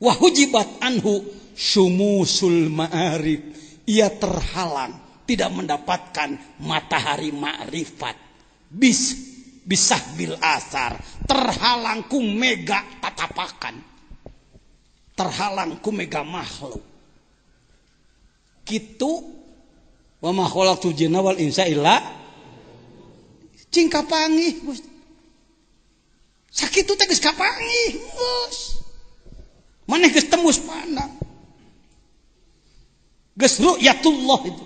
wa hujibat anhu syumusul ma'arif. Ia terhalang, tidak mendapatkan matahari ma'rifat. Bisah bil asar, terhalang ku mega tatapakan, terhalang ku mega makhluk. Kitu wa ma khalaqtul jinna wal insa illa Cing kapangih Gusti. Sakitu teh geus kapangih, geus. Maneh geus tembus pandang. Geus ru'yatullah itu.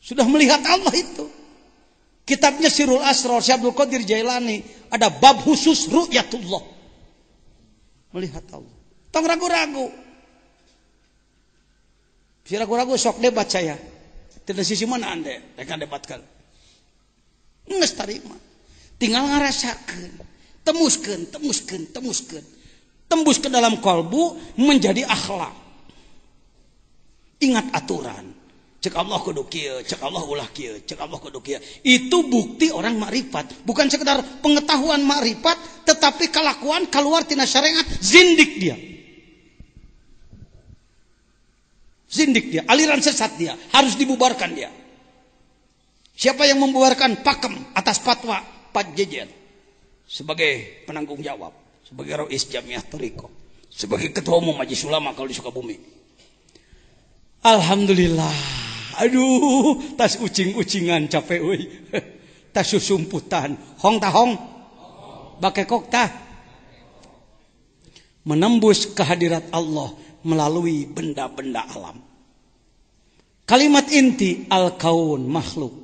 Sudah melihat Allah itu. Kitabnya Sirul Asrar Syekh Abdul Qadir Jailani ada bab khusus ru'yatullah. Melihat Allah. Tong ragu-ragu. Si ragu-ragu sok debat saya. Tidak sisi mana anda mereka debatkan. Nges tarima. Tinggal ngarasakan. Temuskan. Tembus ke dalam kalbu menjadi akhlak. Ingat aturan. Cek Allah kudu kieu, cek Allah ulah kieu, cek Allah kudu kieu. Itu bukti orang makrifat, bukan sekedar pengetahuan makrifat, tetapi kelakuan keluar tina syariat, zindik dia. Zindik dia, aliran sesat dia, harus dibubarkan dia. Siapa yang membubarkan? Pakem atas fatwa Pak Jejen sebagai penanggung jawab, sebagai Rais Jamiah Thariqah, sebagai ketua umum Majelis Ulama kalau di Sukabumi. Alhamdulillah. Aduh, tas ucing-ucingan capek euy. Tas susumputan. Hong tah hong. Bakekok tah. Menembus kehadirat Allah melalui benda-benda alam. Kalimat inti al-kaun makhluk.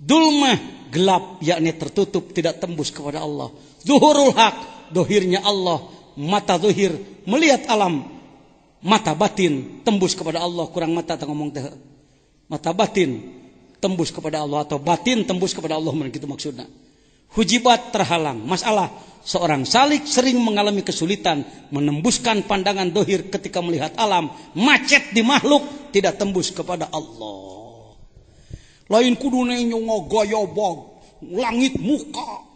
Dulmah gelap yakni tertutup tidak tembus kepada Allah. Zuhurul haq, dohirnya Allah. Mata zuhir melihat alam. Mata batin tembus kepada Allah. Kurang mata tak ngomong teh. Mata batin tembus kepada Allah atau batin tembus kepada Allah, begitu maksudnya. Hujibat terhalang. Masalah seorang salik sering mengalami kesulitan menembuskan pandangan dohir ketika melihat alam. Macet di makhluk tidak tembus kepada Allah. Lain kudune ngogoyobog langit muka.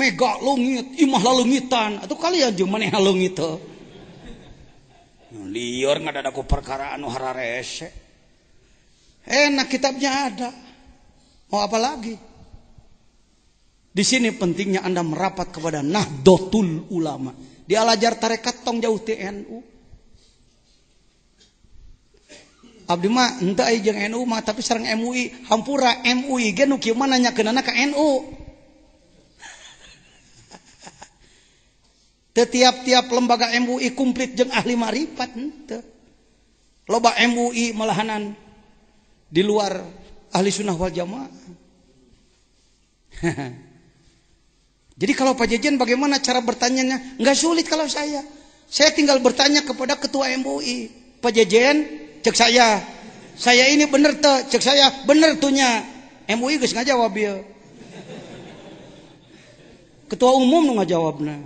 Mega lungit, imah lalungitan. Atau kalian jeung maneh halungit teh. Lior ngadadaku perkara anu hararese. Enak kitabnya ada. Mau apa lagi? Di sini pentingnya Anda merapat kepada Nahdlatul Ulama. Di Al-Azhar tarekat tong jauh TNU. Abdi mah henteu aya jeung NU mah tapi sareng MUI, hampura MUI ge nu kieu mah nanyakeunana ka NU. Teu tiap-tiap lembaga MUI komplit jeung ahli marifat henteu. Loba MUI malahanan di luar ahli sunnah wal jamaah. Jadi kalau Pak Jejen bagaimana cara bertanyanya? Enggak sulit kalau saya. Saya tinggal bertanya kepada ketua MUI. Pak Jejen, cek saya ini bener tuh, cek saya bener tuhnya. MUI geus ngajawab ieu. Ketua umum nu ngajawabna.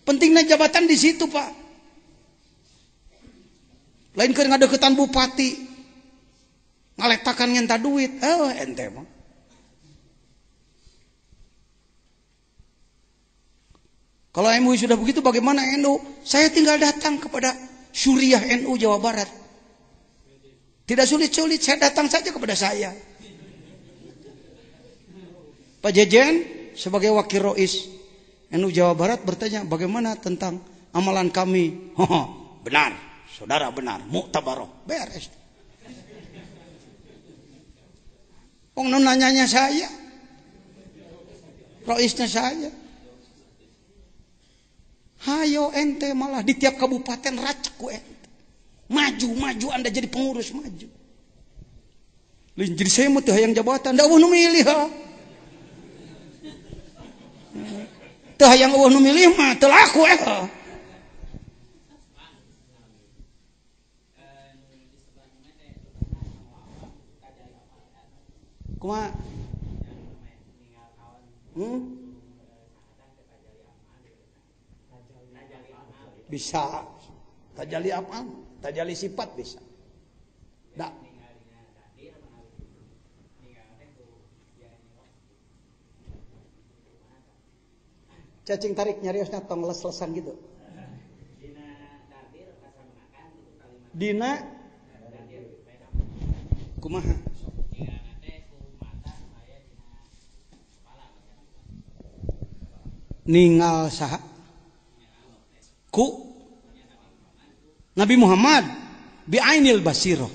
Pentingnya jabatan di situ, Pak. Lain keur ngadeuketan bupati. Ngaletakan ngenta duit. Oh, ente mah. Kalau MUI sudah begitu bagaimana NU? Saya tinggal datang kepada Syuriah NU Jawa Barat. Tidak sulit-sulit, saya datang saja kepada saya. Pak Jejen sebagai wakil Rois NU Jawa Barat bertanya bagaimana tentang amalan kami. Benar, saudara benar, muktabaroh, beres. Wong nanyanya saya, Roisnya saya. Hayo ente malah di tiap kabupaten racek ku ente. Maju Anda jadi pengurus maju. Lain jadi saya mah teu hayang jabatan, da eueuh nu milih ha. Teu hayang eueuh nu milih mah teu laku ha. Kumaha? Bisa. Tajali apa? Tajali sifat bisa. Da. Cacing tarik nyariosna tong les-lesan gitu. Dina kumaha? Ningal saha? Ku Nabi Muhammad bi ainil basirah.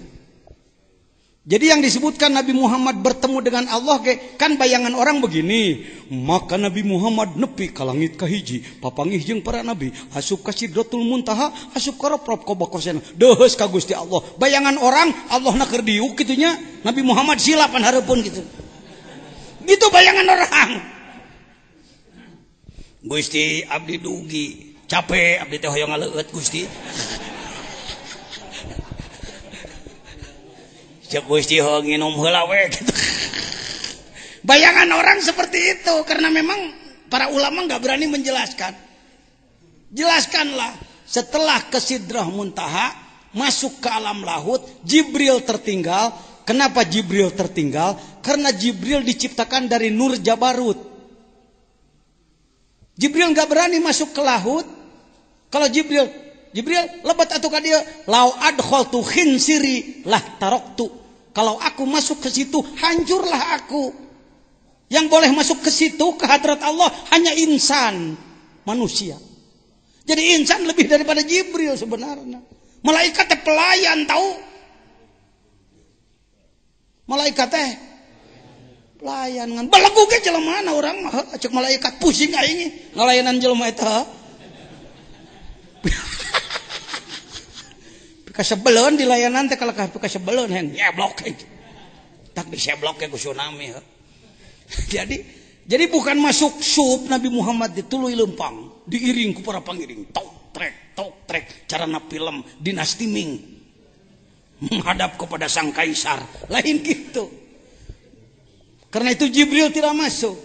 Jadi yang disebutkan Nabi Muhammad bertemu dengan Allah kan bayangan orang begini. Maka Nabi Muhammad nepi ka langit kahiji, papanggih jeung para nabi, asup ka Sidratul Muntaha, asup ka Rabb Kabakosena. Deus ka Gusti Allah. Bayangan orang Allah na keur diuk kitu nya. Nabi Muhammad silapan hareupeun gitu. Gitu bayangan orang. Gusti abdi dugi, capek abdi teh hoyong ngaleut Gusti. Cek Gusti nginum heula we gitu. Bayangan orang seperti itu karena memang para ulama enggak berani menjelaskan. Jelaskanlah, setelah ke Sidrah Muntaha, masuk ke alam lahut, Jibril tertinggal. Kenapa Jibril tertinggal? Karena Jibril diciptakan dari nur Jabarut. Jibril enggak berani masuk ke lahut. Kalau Jibril lebat atuh ka dieu, lau adkhaltu khinsiri lah taroktu. Kalau aku masuk ke situ, hancurlah aku. Yang boleh masuk ke situ, ke hadrat Allah, hanya insan, manusia. Jadi insan lebih daripada Jibril sebenarnya. Malaikat teh pelayan tahu. Malaikat teh pelayan ngan belegu ge jelemaana urang mah cek malaikat pusing aing ngalayanan jelema eta. Kasebeleun di layanan teh kalau kasebeleun hen nyeblok tak diseblok ke ku tsunami. Jadi bukan masuk sub Nabi Muhammad dituluy lempang, diiring ku para pangiring, tok trek carana film Dinasti Ming menghadap kepada sang kaisar, lain gitu. Karena itu Jibril tidak masuk.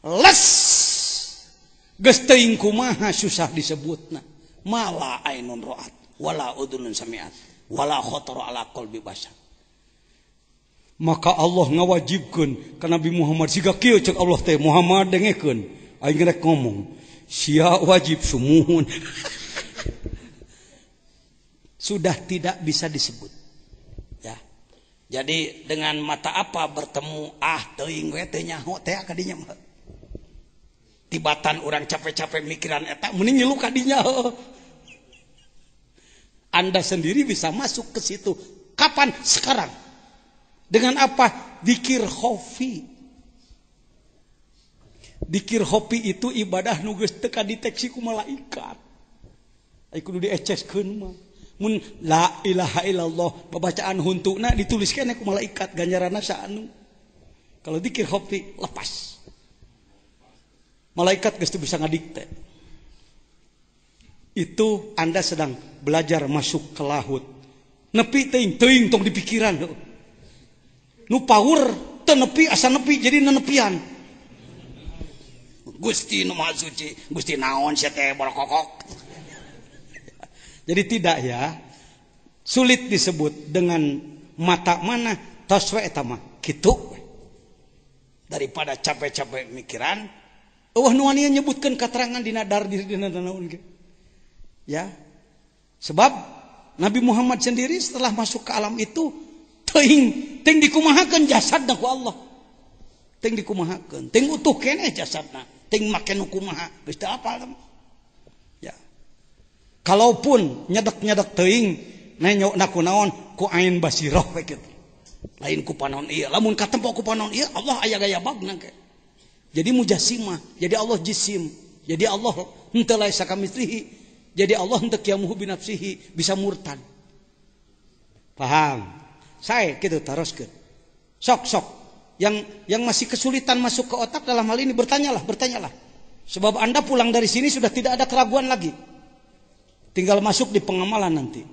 Les geus teuing kumaha susah disebutna. Mala ainun ro'at wala udunun sami'at wala khatara ala qalbi bashar. Maka Allah ngawajibkeun ka Nabi Muhammad siga kieu ceuk Allah teh Muhammad dengekeun aing rek ngomong sia wajib sumuhun. Sudah tidak bisa disebut ya. Jadi dengan mata apa bertemu teuing we teh nyaho teh ka dinya mah. Tibatan orang capek-capek mikiran eta mending ngilu ka dinya. Anda sendiri bisa masuk ke situ. Kapan? Sekarang. Dengan apa? Dzikir khofi. Dzikir khofi itu ibadah nu geus teu kadeteksi ku malaikat. Ai kudu dieceskeun mah. Mun la ilaha illallah babacaan huntuna ditulis keneh ku malaikat ganjaranna saanu. Kalau dzikir khofi lepas. Malaikat geus teu bisa ngadikte. Itu Anda sedang belajar masuk ke laut. Nepi teuing tong di pikiran. Nu power teu nepi asa nepi jadi nenepian. Gusti nu Maha Suci, Gusti naon sia teh borokokok. Jadi tidak ya. Sulit disebut dengan mata mana tos we eta mah kitu. Daripada capek-capek mikiran, eueuh nu wani nyebutkeun katerangan dina dardir dina naon ge. Ya. Sebab Nabi Muhammad sendiri setelah masuk ke alam itu teuing dikumahakeun jasadna ku Allah. Teuing dikumahakeun, teuing utuh keneh jasadna, teuing make nu kumaha, geus teu apal. Ya. Kalaupun nyedek-nyedek teuing nanyona ku naon ku ain basirah we kitu. Lain ku panon ieu, lamun katempo ku panon ieu Allah aya gaya bagna ke. Jadi mujassimah, jadi Allah jisim, jadi Allah henteu laisa kamitslihi. Jadi Allah hendak yamuhu binafsihi bisa murtad. Paham? Saya gitu teruskeun. Sok. Yang masih kesulitan masuk ke otak dalam hal ini bertanyalah. Sebab Anda pulang dari sini sudah tidak ada keraguan lagi. Tinggal masuk di pengamalan nanti.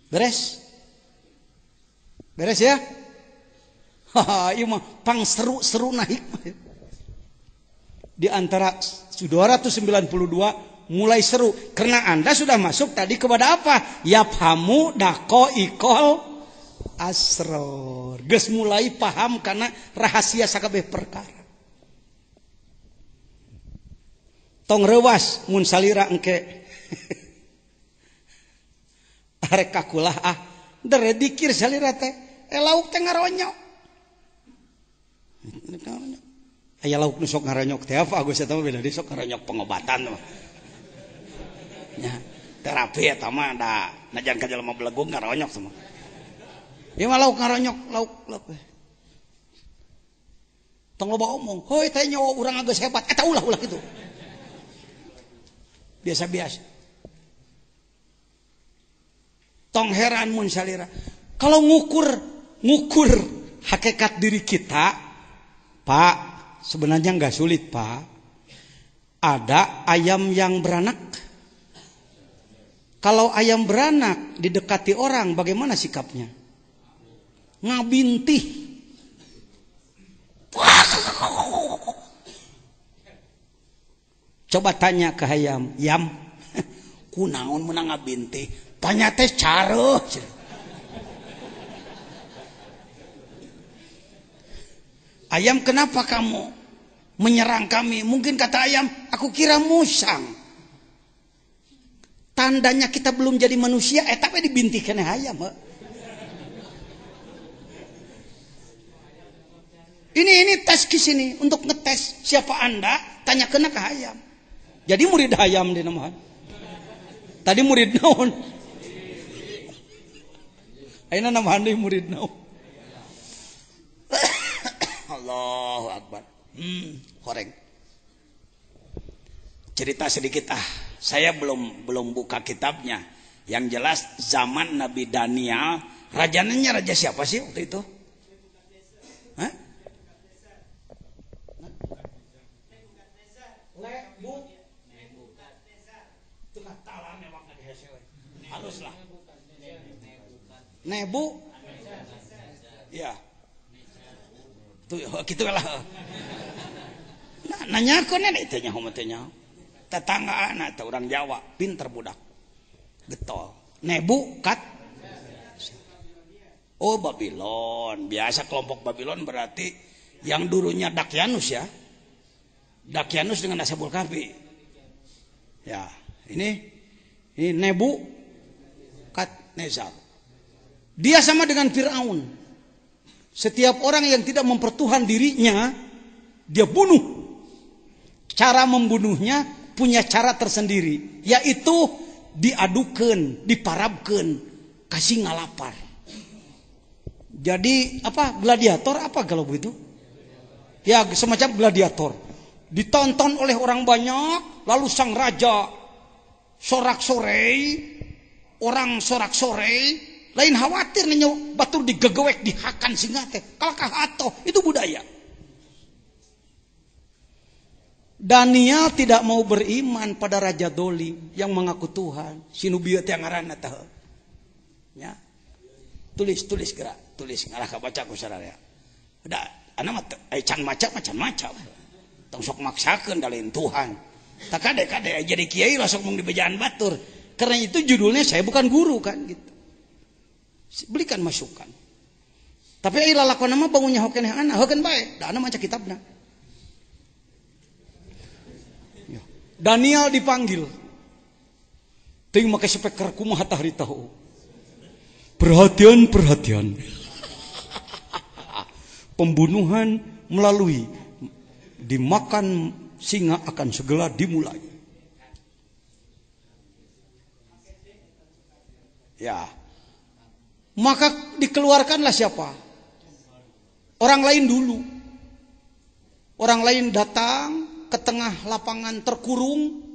Beres? Beres ya? Haha, ieu mah pang seru nah hikmah. Di antara 292 mulai seru karena Anda sudah masuk tadi kepada apa? Yafhamu daqaiqal asrar. Geus mulai paham karena rahasia sakabeh perkara. Tong reuwas mun salira engke. Arek kakulah dere dikir salira teh. Lauk teh ngaronyok. Aya lauk nu sok ngaronyok teh apa Agus eta beda di sok ngaronyok pengobatan mah. Ya. terapi eta mah da najan ka jelema belegung ngaronyok sama. Ieu mah lauk ngaronyok, lauk. Tong loba omong, heuy teh nyawa urang geus hebat, eta ulah kitu. Biasa-biasa. Tong heran mun salira. Kalau ngukur hakikat diri kita, Pak, sebenarnya enggak sulit, Pak. Ada ayam yang beranak. Kalau ayam beranak didekati orang, bagaimana sikapnya? Ngabintih. Coba tanya ke ayam, Yam, kunaon menang ngabintih? Tanya teh careuh. Ayam, kenapa kamu menyerang kami? Mungkin kata ayam, aku kira musang. Tandanya kita belum jadi manusia, tapi dibintih kena ayam. Ini tes kis ini untuk ngetes siapa Anda, tanya kena ke ayam. Jadi murid ayam di nama. Tadi murid naon? Ayeuna nama deui murid naon? Allahu Akbar. Horeng. Cerita sedikit Saya belum buka kitabnya. Yang jelas zaman Nabi Daniel, rajanya raja siapa sih waktu itu? Hah? Haluslah. Nebu. Ya. Tuh gitu lah. Nanya aku nenek tanya hometenya. Tetangga anak teh orang Jawa, pinter budak. Getol. Nebu kat. Oh, Babylon. Biasa kelompok Babylon berarti yang dulunya Dakyanus ya. Dakyanus dengan Ashabul Kahfi. Ya, ini Nebu kat Nezar. Dia sama dengan Firaun. Setiap orang yang tidak mempertuhan dirinya, dia bunuh. Cara membunuhnya punya cara tersendiri, yaitu diadukan, diparabkan, kasih ngalapar. Jadi apa gladiator apa kalau begitu? Ya semacam gladiator. Ditonton oleh orang banyak, lalu sang raja sorak-sorei, orang sorak-sorei, lain khawatir nih batur digegewek dihakan singa teh. Kalkah atoh, itu budaya. Daniel tidak mau beriman pada Raja Dolim yang mengaku Tuhan. Sinubieu teh ngaranna teh. Ya. Tulis gerak, tulis ngarah ka baca ku sararea. Da ana mah can maca. Tong sok maksakeun da lain Tuhan. Tak kade jadi kiai langsung mung dibejaan batur. Karena itu judulnya saya bukan guru kan gitu. Belikan masukan. Tapi ai lalakonna mah bangunnya hokeneh ana, hoken bae. Da ana maca kitabna. Daniel dipanggil. Ting make speaker kumaha tah tahu. Perhatian. Pembunuhan melalui dimakan singa akan segera dimulai. Ya. Maka dikeluarkanlah siapa? Orang lain dulu. Orang lain datang ke tengah lapangan terkurung,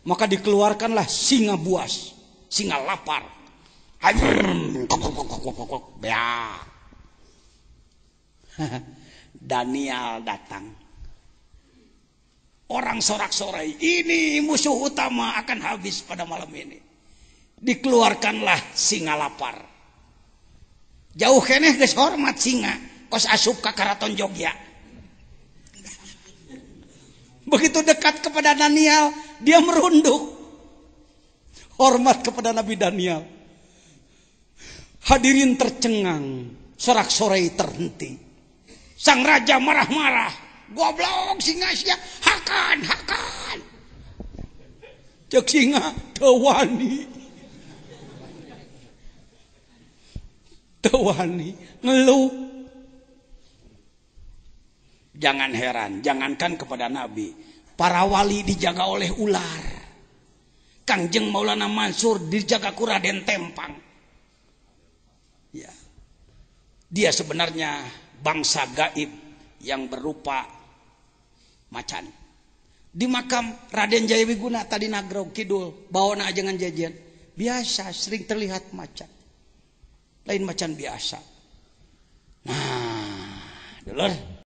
maka dikeluarkanlah singa buas, singa lapar. Daniel datang. Orang sorak-sorai, ini musuh utama akan habis pada malam ini. Dikeluarkanlah singa lapar. Jauh keneh geus hormat singa, kos asup ka karaton Jogja. Begitu dekat kepada Daniel, dia merunduk. Hormat kepada Nabi Daniel. Hadirin tercengang, sorak-sorai terhenti. Sang raja marah-marah. Goblok singa sia, hakan. Cek singa tewani. Ngeluh. Jangan heran, jangankan kepada Nabi, para wali dijaga oleh ular. Kangjeng Maulana Mansur dijaga ku Raden Tempang. Ya. Dia sebenarnya bangsa gaib yang berupa macan. Di makam Raden Jayawiguna tadi Nagrog Kidul, bawana ajengan jajan. Biasa sering terlihat macan. Lain macan biasa. Nah, dulur